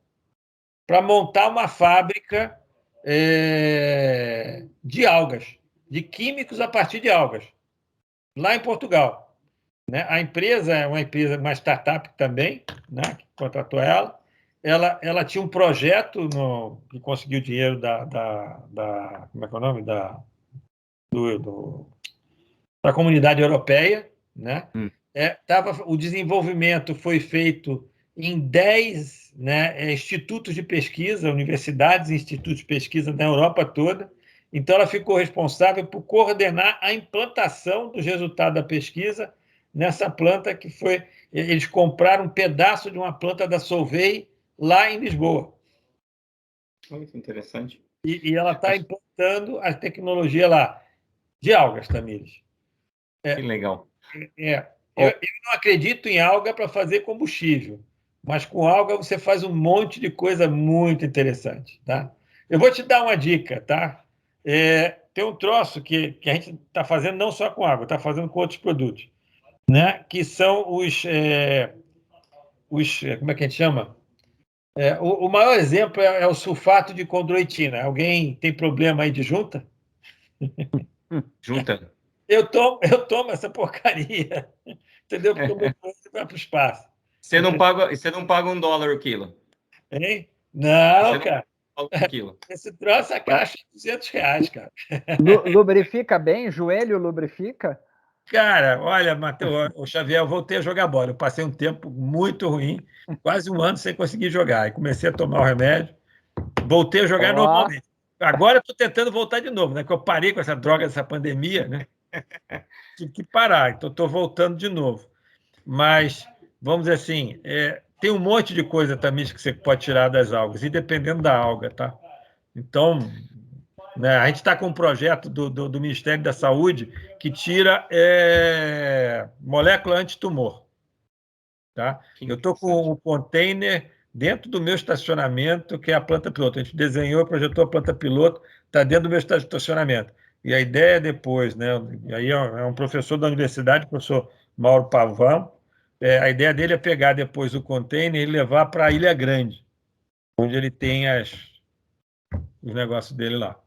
para montar uma fábrica de algas, de químicos a partir de algas, lá em Portugal, né? A empresa é uma startup também, né, que contratou ela. Ela tinha um projeto que conseguiu dinheiro como é que é o nome? Da Comunidade Europeia, né? O desenvolvimento foi feito em 10, né, institutos de pesquisa, universidades e institutos de pesquisa na Europa toda. Então, ela ficou responsável por coordenar a implantação dos resultados da pesquisa nessa planta que foi... Eles compraram um pedaço de uma planta da Solvay lá em Lisboa. Muito interessante. E ela está implantando a tecnologia lá, de algas, Tamires. Que legal. Eu não acredito em alga para fazer combustível, mas com alga você faz um monte de coisa muito interessante, tá? Eu vou te dar uma dica, tá? Tem um troço que a gente está fazendo não só com água, está fazendo com outros produtos, né? Que são os como é que a gente chama? O maior exemplo é o sulfato de condroitina. Alguém tem problema aí de junta? Junta. Eu tomo essa porcaria, entendeu? Porque o meu preço vai para o espaço. Você não paga $1 o quilo? Hein? Não, cara. Quilo. Esse troço, a caixa é R$200, cara. Lubrifica bem? Joelho lubrifica? Cara, olha, Matheus, o Xavier, eu voltei a jogar bola. Eu passei um tempo muito ruim, quase um ano sem conseguir jogar. E comecei a tomar o remédio, voltei a jogar normalmente. Agora eu estou tentando voltar de novo, né? Porque eu parei com essa droga dessa pandemia, né? Tive que parar, então estou voltando de novo. Mas, vamos dizer assim, tem um monte de coisa também que você pode tirar das algas, e dependendo da alga, tá? Então, né, a gente está com um projeto do Ministério da Saúde que tira molécula antitumor. Tá? Eu estou com um container dentro do meu estacionamento, que é a planta piloto. A gente desenhou, projetou a planta piloto, está dentro do meu estacionamento. e a ideia depois, né? E aí é um professor da universidade, o professor Mauro Pavão, a ideia dele é pegar depois o container e levar para a Ilha Grande, onde ele tem os negócios dele lá.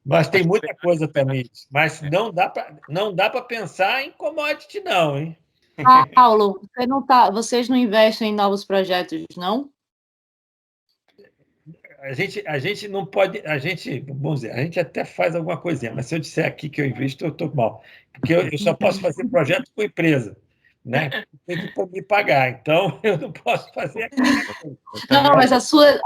Mas tem muita coisa também. Mas não dá para pensar em commodity, não, hein? Paulo, vocês não investem em novos projetos, não? A gente não pode, vamos dizer, a gente até faz alguma coisinha, mas se eu disser aqui que eu invisto, eu estou mal. Porque eu só posso fazer projeto com empresa, né? Tem que me pagar, então eu não posso fazer aqui. Não, mas as suas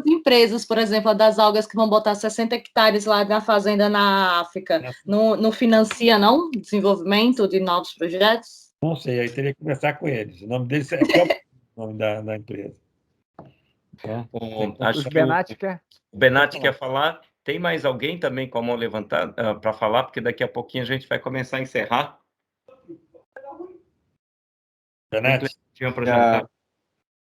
empresas, por exemplo, a das algas que vão botar 60 hectares lá na fazenda na África, não financia, não? Desenvolvimento de novos projetos? Não sei, aí teria que conversar com eles. O nome deles é o nome da empresa. Acho que o Benatti quer falar. Tem mais alguém também com a mão levantada para falar? Porque daqui a pouquinho a gente vai começar a encerrar. Benatti?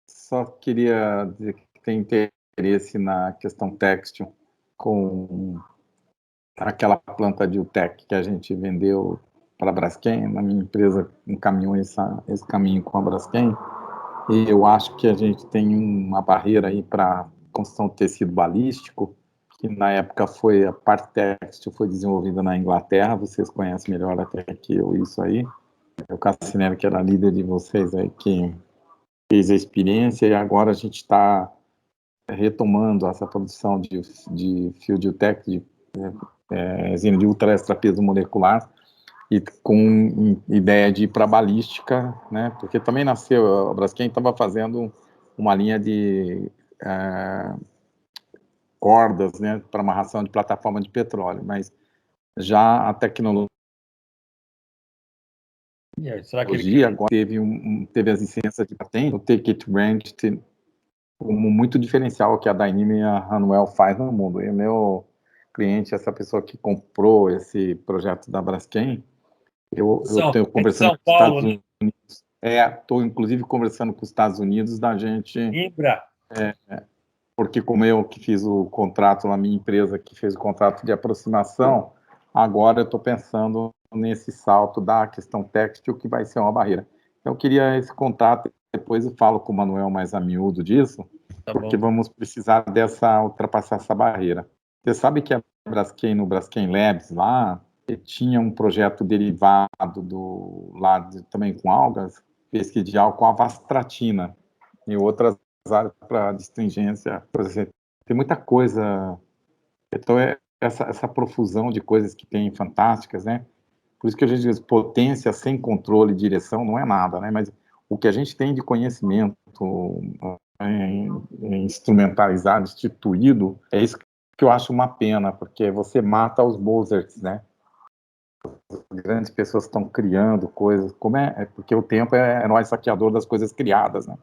Só queria dizer que tem interesse na questão têxtil com aquela planta de UTEC que a gente vendeu para a Braskem. Na minha empresa encaminhou esse caminho com a Braskem. E eu acho que a gente tem uma barreira aí para construção de tecido balístico, que na época a parte têxtil foi desenvolvida na Inglaterra, vocês conhecem melhor até que eu isso aí. O Cassinelli, que era líder de vocês aí, que fez a experiência, e agora a gente está retomando essa produção de fio de UTEC, de resina de ultra extra peso molecular, e com ideia de ir para balística, né? Porque também nasceu, a Braskem estava fazendo uma linha de cordas, né, para amarração de plataforma de petróleo, mas já a tecnologia agora teve as licenças de patente, o Take It Range, como muito diferencial que a Dyneema e a Honeywell faz no mundo. E o meu cliente, essa pessoa que comprou esse projeto da Braskem, eu estou conversando com os Estados Unidos. Estou inclusive conversando com os Estados Unidos da gente. Porque como eu que fiz o contrato na minha empresa, que fez o contrato de aproximação, agora eu estou pensando nesse salto da questão têxtil, que vai ser uma barreira. Então, eu queria esse contato, depois eu falo com o Manuel mais a miúdo disso, porque vamos precisar ultrapassar essa barreira. Você sabe que a Braskem, no Braskem Labs, lá, tinha um projeto derivado também com algas, pesquisa de álcool com a vastratina e outras áreas para astringência. Tem muita coisa. Então, essa profusão de coisas que tem fantásticas, né? Por isso que a gente diz, potência sem controle e direção não é nada, né? Mas o que a gente tem de conhecimento instrumentalizado, instituído, é isso que eu acho uma pena, porque você mata os buzzards, né? As grandes pessoas estão criando coisas, porque o tempo é nós saqueador das coisas criadas, né?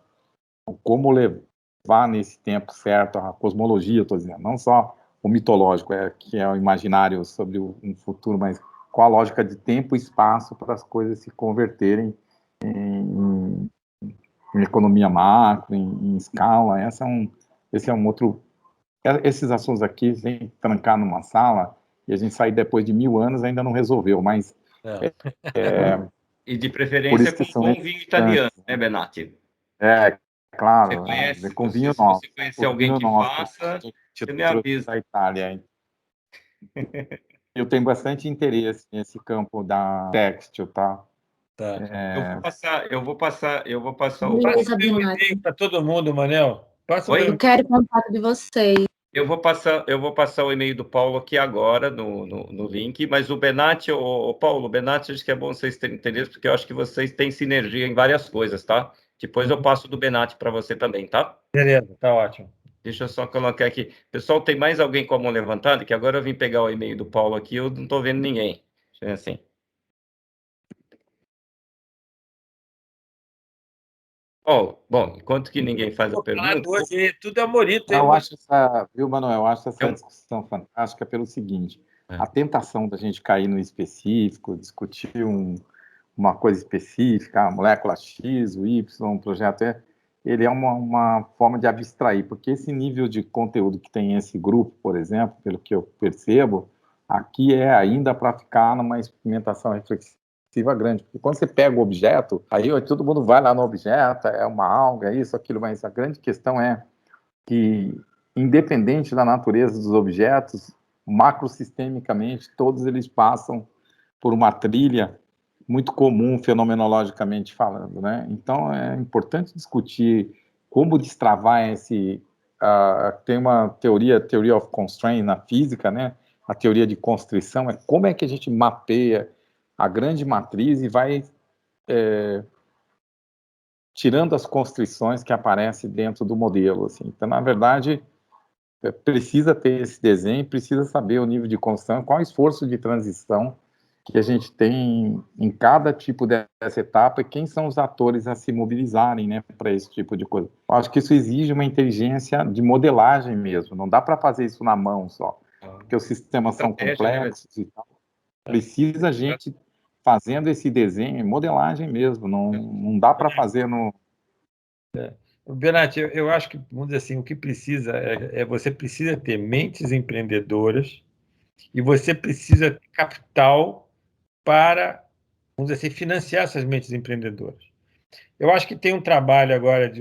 Como levar nesse tempo certo a cosmologia, estou dizendo, não só o mitológico, que é o imaginário sobre um futuro, mas qual a lógica de tempo e espaço para as coisas se converterem em economia macro, em escala. Esse é um outro. Esses assuntos aqui, sem trancar numa sala, e a gente sair depois de 1000 anos ainda não resolveu, mas. E de preferência com um bom vinho italiano, né, Benatti? Claro. Você conhece, com vinho nosso. Se você conhecer alguém que faça, você me avisa. Da Itália. Eu tenho bastante interesse nesse campo da têxtil, tá? Eu vou passar o e-mail para todo mundo, Manel. Eu quero o contato de vocês. Eu vou passar o e-mail do Paulo aqui agora no link, mas o Benatti, Paulo, o Benatti, acho que é bom vocês terem interesse, porque eu acho que vocês têm sinergia em várias coisas, tá? Depois eu passo do Benatti para você também, tá? Beleza, tá ótimo. Deixa eu só colocar aqui. Pessoal, tem mais alguém com a mão levantada? Que agora eu vim pegar o e-mail do Paulo aqui, eu não estou vendo ninguém. Deixa eu ver assim. Bom, enquanto que ninguém faz a pergunta... Hoje, tudo é morito. Eu acho viu, Manuel? Eu acho essa discussão fantástica pelo seguinte, a tentação da gente cair no específico, discutir uma coisa específica, a molécula X, o Y, um projeto ele é uma forma de abstrair, porque esse nível de conteúdo que tem esse grupo, por exemplo, pelo que eu percebo, aqui é ainda para ficar numa experimentação reflexiva grande, porque quando você pega o objeto, aí todo mundo vai lá no objeto, é uma alga, isso, aquilo, mas a grande questão é que, independente da natureza dos objetos, macrosistemicamente, todos eles passam por uma trilha muito comum, fenomenologicamente falando, né? Então, é importante discutir como destravar esse... tem uma teoria, Theory of Constraint na física, né? A teoria de constrição, é como é que a gente mapeia a grande matriz e vai tirando as constrições que aparecem dentro do modelo. Assim. Então, na verdade, precisa ter esse desenho, precisa saber o nível de constrição, qual é o esforço de transição que a gente tem em cada tipo dessa etapa e quem são os atores a se mobilizarem, né, para esse tipo de coisa. Eu acho que isso exige uma inteligência de modelagem mesmo, não dá para fazer isso na mão só, porque os sistemas são complexos e tal. Precisa a gente fazendo esse desenho, modelagem mesmo, não dá para fazer no... Bernat, eu acho que, vamos dizer assim, o que precisa você precisa ter mentes empreendedoras e você precisa ter capital para, vamos dizer assim, financiar essas mentes empreendedoras. Eu acho que tem um trabalho agora,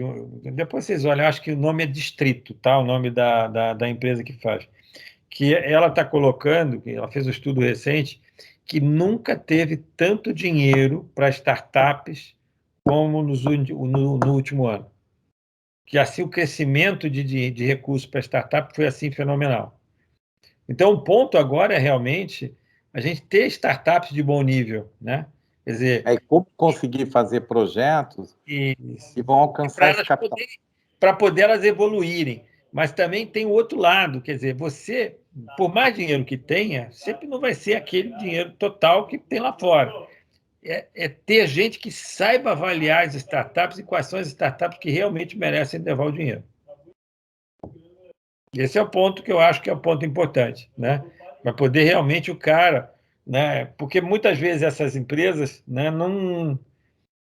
depois vocês olham, eu acho que o nome é Distrito, tá? O nome da empresa que faz. Que ela está colocando, ela fez um estudo recente, que nunca teve tanto dinheiro para startups como no último ano. Que assim o crescimento de recursos para startup foi assim fenomenal. Então, o ponto agora é realmente a gente ter startups de bom nível, né? Quer dizer... como conseguir fazer projetos que vão alcançar esse capital. Para poder elas evoluírem. Mas também tem o outro lado, quer dizer, você, por mais dinheiro que tenha, sempre não vai ser aquele dinheiro total que tem lá fora. É ter gente que saiba avaliar as startups e quais são as startups que realmente merecem levar o dinheiro. Esse é o ponto que eu acho que é o ponto importante, né? Para poder realmente o cara, né? Porque muitas vezes essas empresas, né,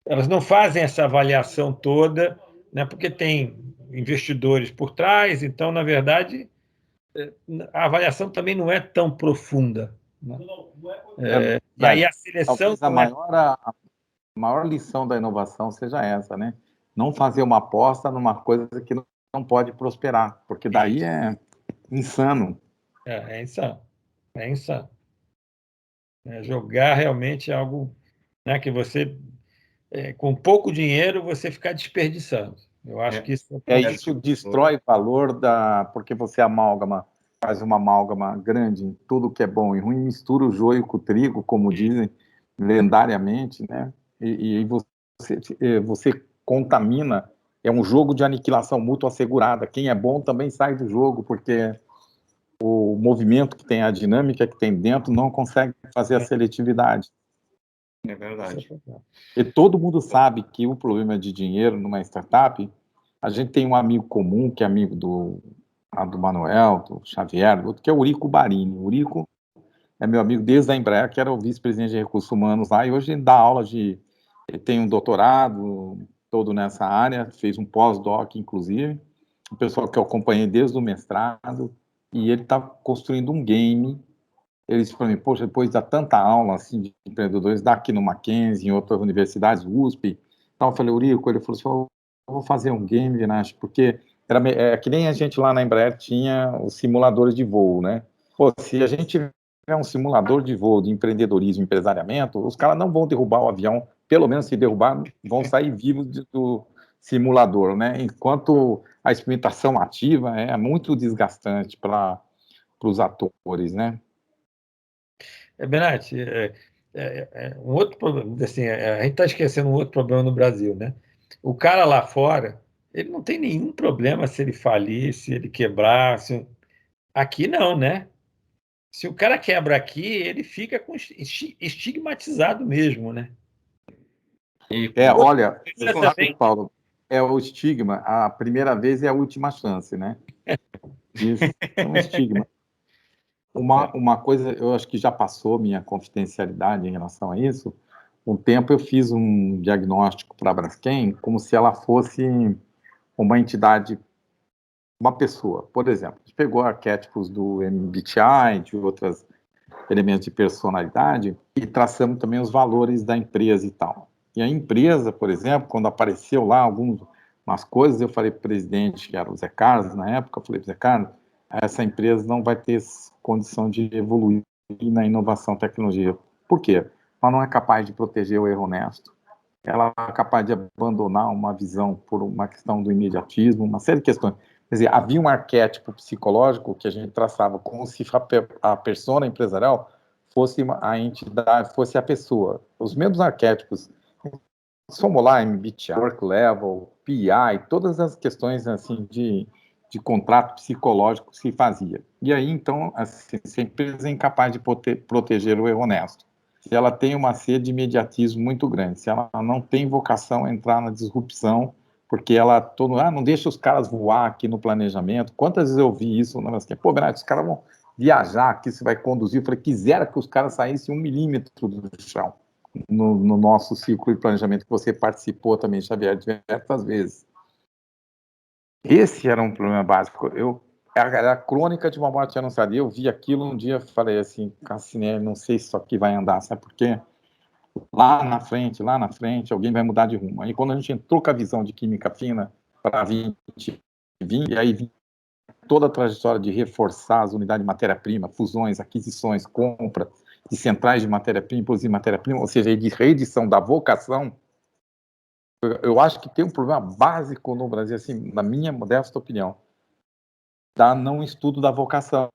elas não fazem essa avaliação toda, né? Porque tem investidores por trás, então, na verdade, a avaliação também não é tão profunda, né? E aí a seleção... Talvez a maior lição da inovação seja essa, né? Não fazer uma aposta numa coisa que não pode prosperar, porque daí é insano. É insano. É insano. Jogar realmente é algo, né, que você, com pouco dinheiro, você ficar desperdiçando. Eu acho que isso... Isso destrói valor porque você faz uma amálgama grande em tudo que é bom e ruim, mistura o joio com o trigo, como dizem lendariamente, né? E você contamina, é um jogo de aniquilação mútua assegurada. Quem é bom também sai do jogo, porque o movimento que tem, a dinâmica que tem dentro, não consegue fazer a seletividade. É verdade. E todo mundo sabe que o problema de dinheiro numa startup, a gente tem um amigo comum, que é amigo do Manuel, do Xavier, do outro, que é o Urico Barini. O Urico é meu amigo desde a Embraer, que era o vice-presidente de recursos humanos lá, e hoje ele dá aula ele tem um doutorado todo nessa área, fez um pós-doc, inclusive, o pessoal que eu acompanhei desde o mestrado, e ele está construindo um game. Ele disse para mim, poxa, depois de tanta aula assim, de empreendedores, dá aqui no Mackenzie, em outras universidades, USP, então eu falei, Urico, ele falou assim, eu vou fazer um game, Vinashe, porque é que nem a gente lá na Embraer tinha os simuladores de voo, né? Pô, se a gente tiver um simulador de voo de empreendedorismo e empresariamento, os caras não vão derrubar o avião, pelo menos se derrubar, vão sair vivos do simulador, né? Enquanto a experimentação ativa é muito desgastante para os atores, né? Bernat, um outro problema, assim, a gente está esquecendo um outro problema no Brasil, né? O cara lá fora, ele não tem nenhum problema se ele falir, se ele quebrar. Aqui não, né? Se o cara quebra aqui, ele fica estigmatizado mesmo, né? Olha, você sabe, Paulo, é o estigma, a primeira vez é a última chance, né? Isso é um estigma. Uma coisa, eu acho que já passou minha confidencialidade em relação a isso. Um tempo eu fiz um diagnóstico para a Braskem como se ela fosse uma entidade, uma pessoa. Por exemplo, a gente pegou arquétipos do MBTI, de outras elementos de personalidade, e traçamos também os valores da empresa e tal. E a empresa, por exemplo, quando apareceu lá umas coisas, eu falei para o presidente, que era o Zé Carlos, na época, eu falei para o Zé Carlos, essa empresa não vai ter condição de evoluir na inovação e tecnologia. Por quê? Ela não é capaz de proteger o erro honesto. Ela é capaz de abandonar uma visão por uma questão do imediatismo, uma série de questões. Quer dizer, havia um arquétipo psicológico que a gente traçava como se a persona empresarial fosse a entidade, fosse a pessoa. Os mesmos arquétipos, somos lá, MBTI, Work Level, PI, todas as questões assim de contrato psicológico se fazia. E aí, então, assim, se a empresa é incapaz de proteger o erro honesto, se ela tem uma sede de imediatismo muito grande, se ela não tem vocação a entrar na disrupção, porque ela não deixa os caras voar aqui no planejamento. Quantas vezes eu vi isso? Pô, Bernardo, os caras vão viajar aqui, você vai conduzir. Eu falei, quisera que os caras saíssem 1 milímetro do chão no nosso ciclo de planejamento, que você participou também, Xavier, diversas vezes. Esse era um problema básico. Era a crônica de uma morte anunciada. Eu vi aquilo um dia, falei assim, Cassinelli, não sei se isso aqui vai andar, sabe por quê? Lá na frente, alguém vai mudar de rumo. Aí quando a gente entrou com a visão de química fina para 2020, e aí toda a trajetória de reforçar as unidades de matéria-prima, fusões, aquisições, compra de centrais de matéria-prima, produzir matéria-prima, ou seja, de reedição da vocação, eu acho que tem um problema básico no Brasil, assim, na minha modesta opinião, da não estudo da vocação.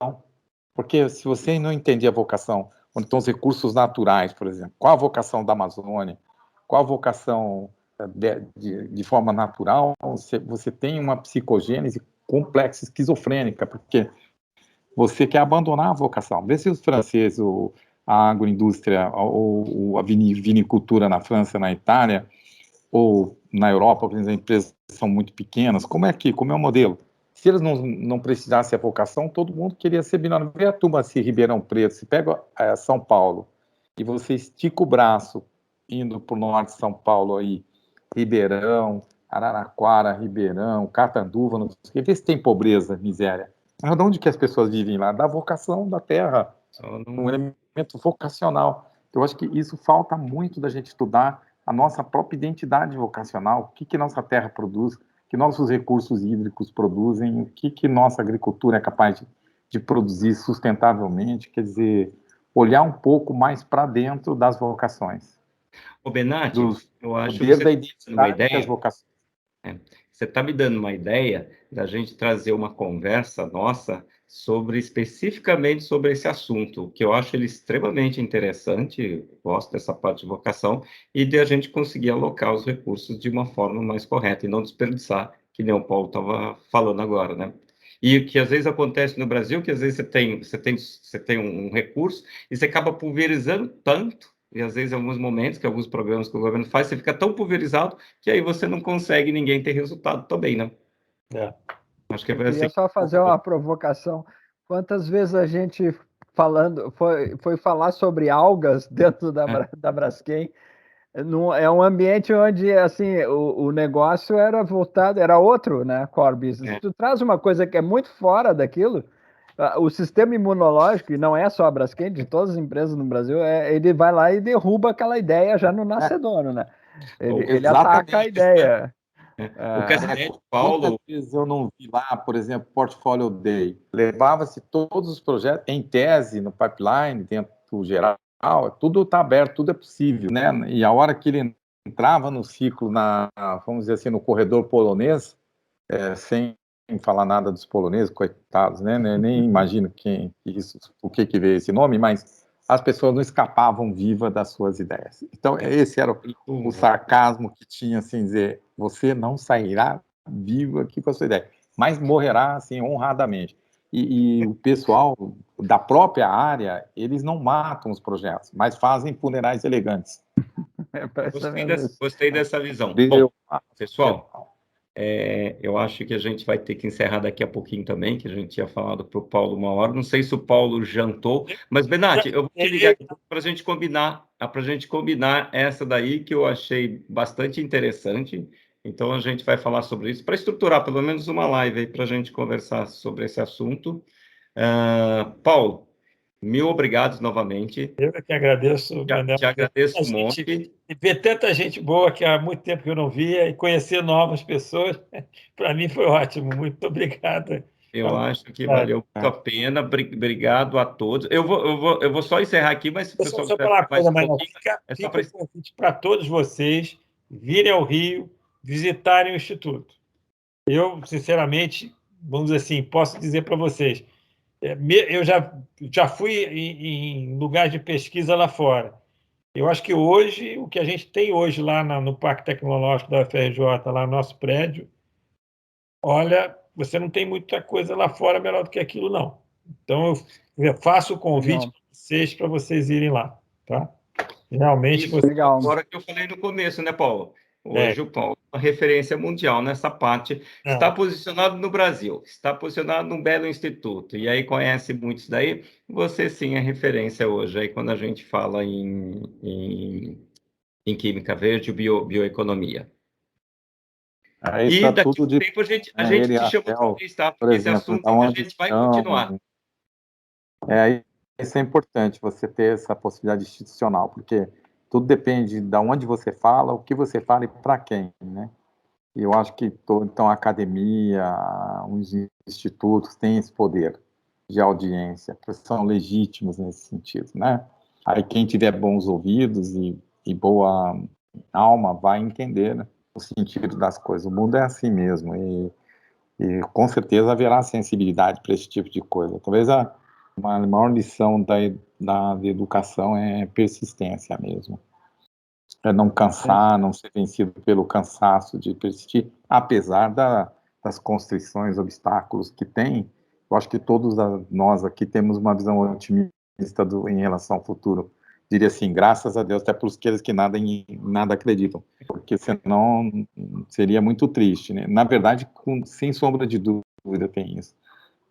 Porque se você não entender a vocação, onde estão os recursos naturais, por exemplo, qual a vocação da Amazônia, qual a vocação de forma natural, você tem uma psicogênese complexa, esquizofrênica, porque você quer abandonar a vocação. Vê se os franceses, a agroindústria ou a vinicultura na França, na Itália, ou na Europa, por exemplo, as empresas são muito pequenas, como é o modelo? Se eles não precisassem a vocação, todo mundo queria ser bilionário. Vê a turma assim, Ribeirão Preto, se pega São Paulo e você estica o braço indo para o norte de São Paulo aí, Ribeirão, Araraquara, Ribeirão, Catanduva, não sei, vê se tem pobreza, miséria. Mas de onde que as pessoas vivem lá? Da vocação da terra, um elemento vocacional. Eu acho que isso falta muito da gente estudar a nossa própria identidade vocacional, o que nossa terra produz, que nossos recursos hídricos produzem, o que nossa agricultura é capaz de produzir sustentavelmente, quer dizer, olhar um pouco mais para dentro das vocações. Ô, Benatti, eu acho que você está uma ideia. Você está me dando uma ideia da gente trazer uma conversa nossa especificamente sobre esse assunto, que eu acho ele extremamente interessante, gosto dessa parte de vocação, e de a gente conseguir alocar os recursos de uma forma mais correta e não desperdiçar, que nem o Paulo estava falando agora, né? E que às vezes acontece no Brasil, que às vezes você tem um recurso e você acaba pulverizando tanto, e às vezes em alguns momentos, que alguns programas que o governo faz, você fica tão pulverizado que aí você não consegue ninguém ter resultado também, né? Acho que eu queria só fazer uma provocação. Quantas vezes a gente foi falar sobre algas dentro da Braskem? É um ambiente onde assim o negócio era voltado, era outro, né, core business. Se tu traz uma coisa que é muito fora daquilo, o sistema imunológico, e não é só a Braskem, de todas as empresas no Brasil, ele vai lá e derruba aquela ideia já no nascedouro, né? Ele ataca a ideia. O Cassinelli, Paulo... Quantas vezes eu não vi lá, por exemplo, Portfolio Day, levava-se todos os projetos em tese, no pipeline, dentro do geral, tudo está aberto, tudo é possível, né? E a hora que ele entrava no ciclo, vamos dizer assim, no corredor polonês, sem falar nada dos poloneses, coitados, né? Nem imagino o que veio esse nome, mas as pessoas não escapavam viva das suas ideias. Então, esse era o sarcasmo que tinha, assim, dizer, você não sairá vivo aqui com a sua ideia, mas morrerá, assim, honradamente. E o pessoal da própria área, eles não matam os projetos, mas fazem funerais elegantes. Gostei dessa visão. Bom, pessoal, eu acho que a gente vai ter que encerrar daqui a pouquinho também, que a gente tinha falado para o Paulo uma hora. Não sei se o Paulo jantou, mas, Benatti, eu vou te ligar para a gente combinar essa daí, que eu achei bastante interessante. Então, a gente vai falar sobre isso, para estruturar pelo menos uma live aí, para a gente conversar sobre esse assunto. Paulo, Mil obrigados novamente. Eu que agradeço, Manel. Te agradeço um monte. E ver tanta gente boa que há muito tempo que eu não via e conhecer novas pessoas, para mim foi ótimo. Muito obrigado. Eu acho que valeu muito a pena. Obrigado a todos. Eu vou só encerrar aqui, mas se o pessoal quiser falar mais um pouquinho, fica o convite para todos vocês virem ao Rio, visitarem o Instituto. Eu, sinceramente, vamos dizer assim, posso dizer para vocês, eu já fui em lugares de pesquisa lá fora. Eu acho que hoje, o que a gente tem hoje lá no Parque Tecnológico da UFRJ, lá no nosso prédio, olha, você não tem muita coisa lá fora melhor do que aquilo, não. Então, eu faço o convite para vocês irem lá, tá? Realmente... Legal. Agora que eu falei no começo, né, Paulo? Hoje o Paulo é uma referência mundial nessa parte. Está posicionado no Brasil, está posicionado num belo instituto, e aí conhece muitos daí. Você sim é referência hoje, aí quando a gente fala em Química Verde e bioeconomia. E daqui a um tempo a gente te chama para entrevistar, porque esse assunto a gente vai continuar. Isso é importante, você ter essa possibilidade institucional, porque tudo depende de onde você fala, o que você fala e para quem, né? E eu acho que então a academia, os institutos têm esse poder de audiência, que são legítimos nesse sentido, né? Aí quem tiver bons ouvidos e boa alma vai entender, né, o sentido das coisas. O mundo é assim mesmo e com certeza haverá sensibilidade para esse tipo de coisa. Talvez a maior lição da educação é persistência mesmo. É não cansar, não ser vencido pelo cansaço de persistir, apesar das constrições, obstáculos que tem. Eu acho que todos nós aqui temos uma visão otimista em relação ao futuro. Diria assim, graças a Deus, até para aqueles que nada acreditam, porque senão seria muito triste, né? Na verdade, sem sombra de dúvida tem isso.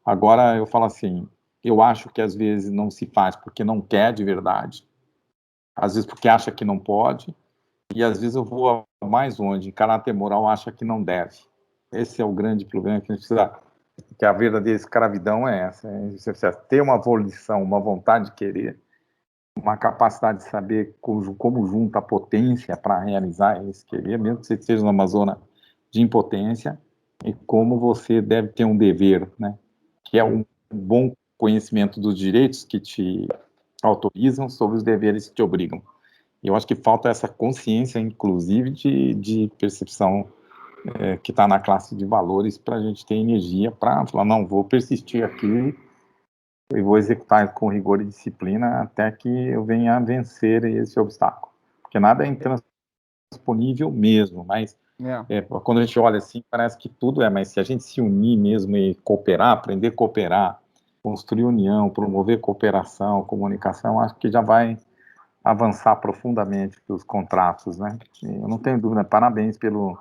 Agora, eu falo assim, eu acho que às vezes não se faz porque não quer de verdade, às vezes porque acha que não pode, e às vezes eu vou mais longe, em caráter moral, acha que não deve. Esse é o grande problema que a gente precisa, que a verdadeira escravidão é essa. Você precisa ter uma volição, uma vontade de querer, uma capacidade de saber como junta a potência para realizar esse querer, mesmo que você esteja numa zona de impotência, e como você deve ter um dever, né? Que é um bom conhecimento dos direitos que te autorizam sobre os deveres que te obrigam. E eu acho que falta essa consciência, inclusive, de percepção que está na classe de valores para a gente ter energia para falar, não, vou persistir aqui e vou executar com rigor e disciplina até que eu venha a vencer esse obstáculo. Porque nada é intransponível mesmo, mas quando a gente olha assim, parece que tudo mas se a gente se unir mesmo e cooperar, aprender a cooperar, construir união, promover cooperação, comunicação, acho que já vai avançar profundamente os contratos, né? Eu não tenho dúvida, parabéns pelo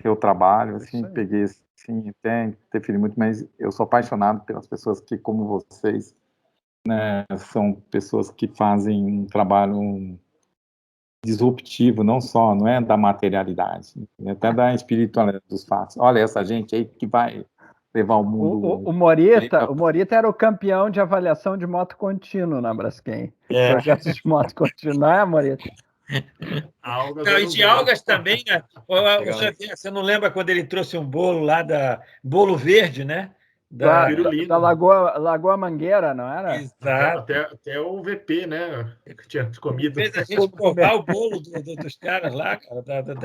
seu trabalho, assim, peguei, assim, até interferi muito, mas eu sou apaixonado pelas pessoas que, como vocês, né, são pessoas que fazem um trabalho disruptivo, não é da materialidade, até da espiritualidade dos fatos. Olha essa gente aí que vai levar o mundo... O Morita era o campeão de avaliação de moto contínuo na Braskem. Projetos de moto contínuo, não é, Morita? E de algas também, né? Você não lembra quando ele trouxe um bolo lá Bolo Verde, né? Da Lagoa Mangueira, não era? Exato. Até o VP, né? Que tinha comido. Fez a gente provar o bolo dos caras lá, cara,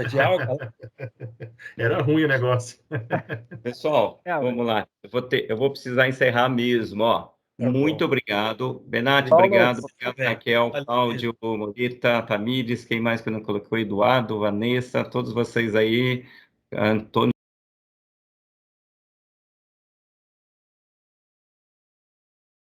de alga. Era ruim o negócio. Pessoal, vamos lá. Eu vou precisar encerrar mesmo, ó. Muito obrigado. Benatti, obrigado. Obrigado, Raquel, Cláudio, Morita, Tamires, quem mais que não colocou? Eduardo, Vanessa, todos vocês aí, Antônio.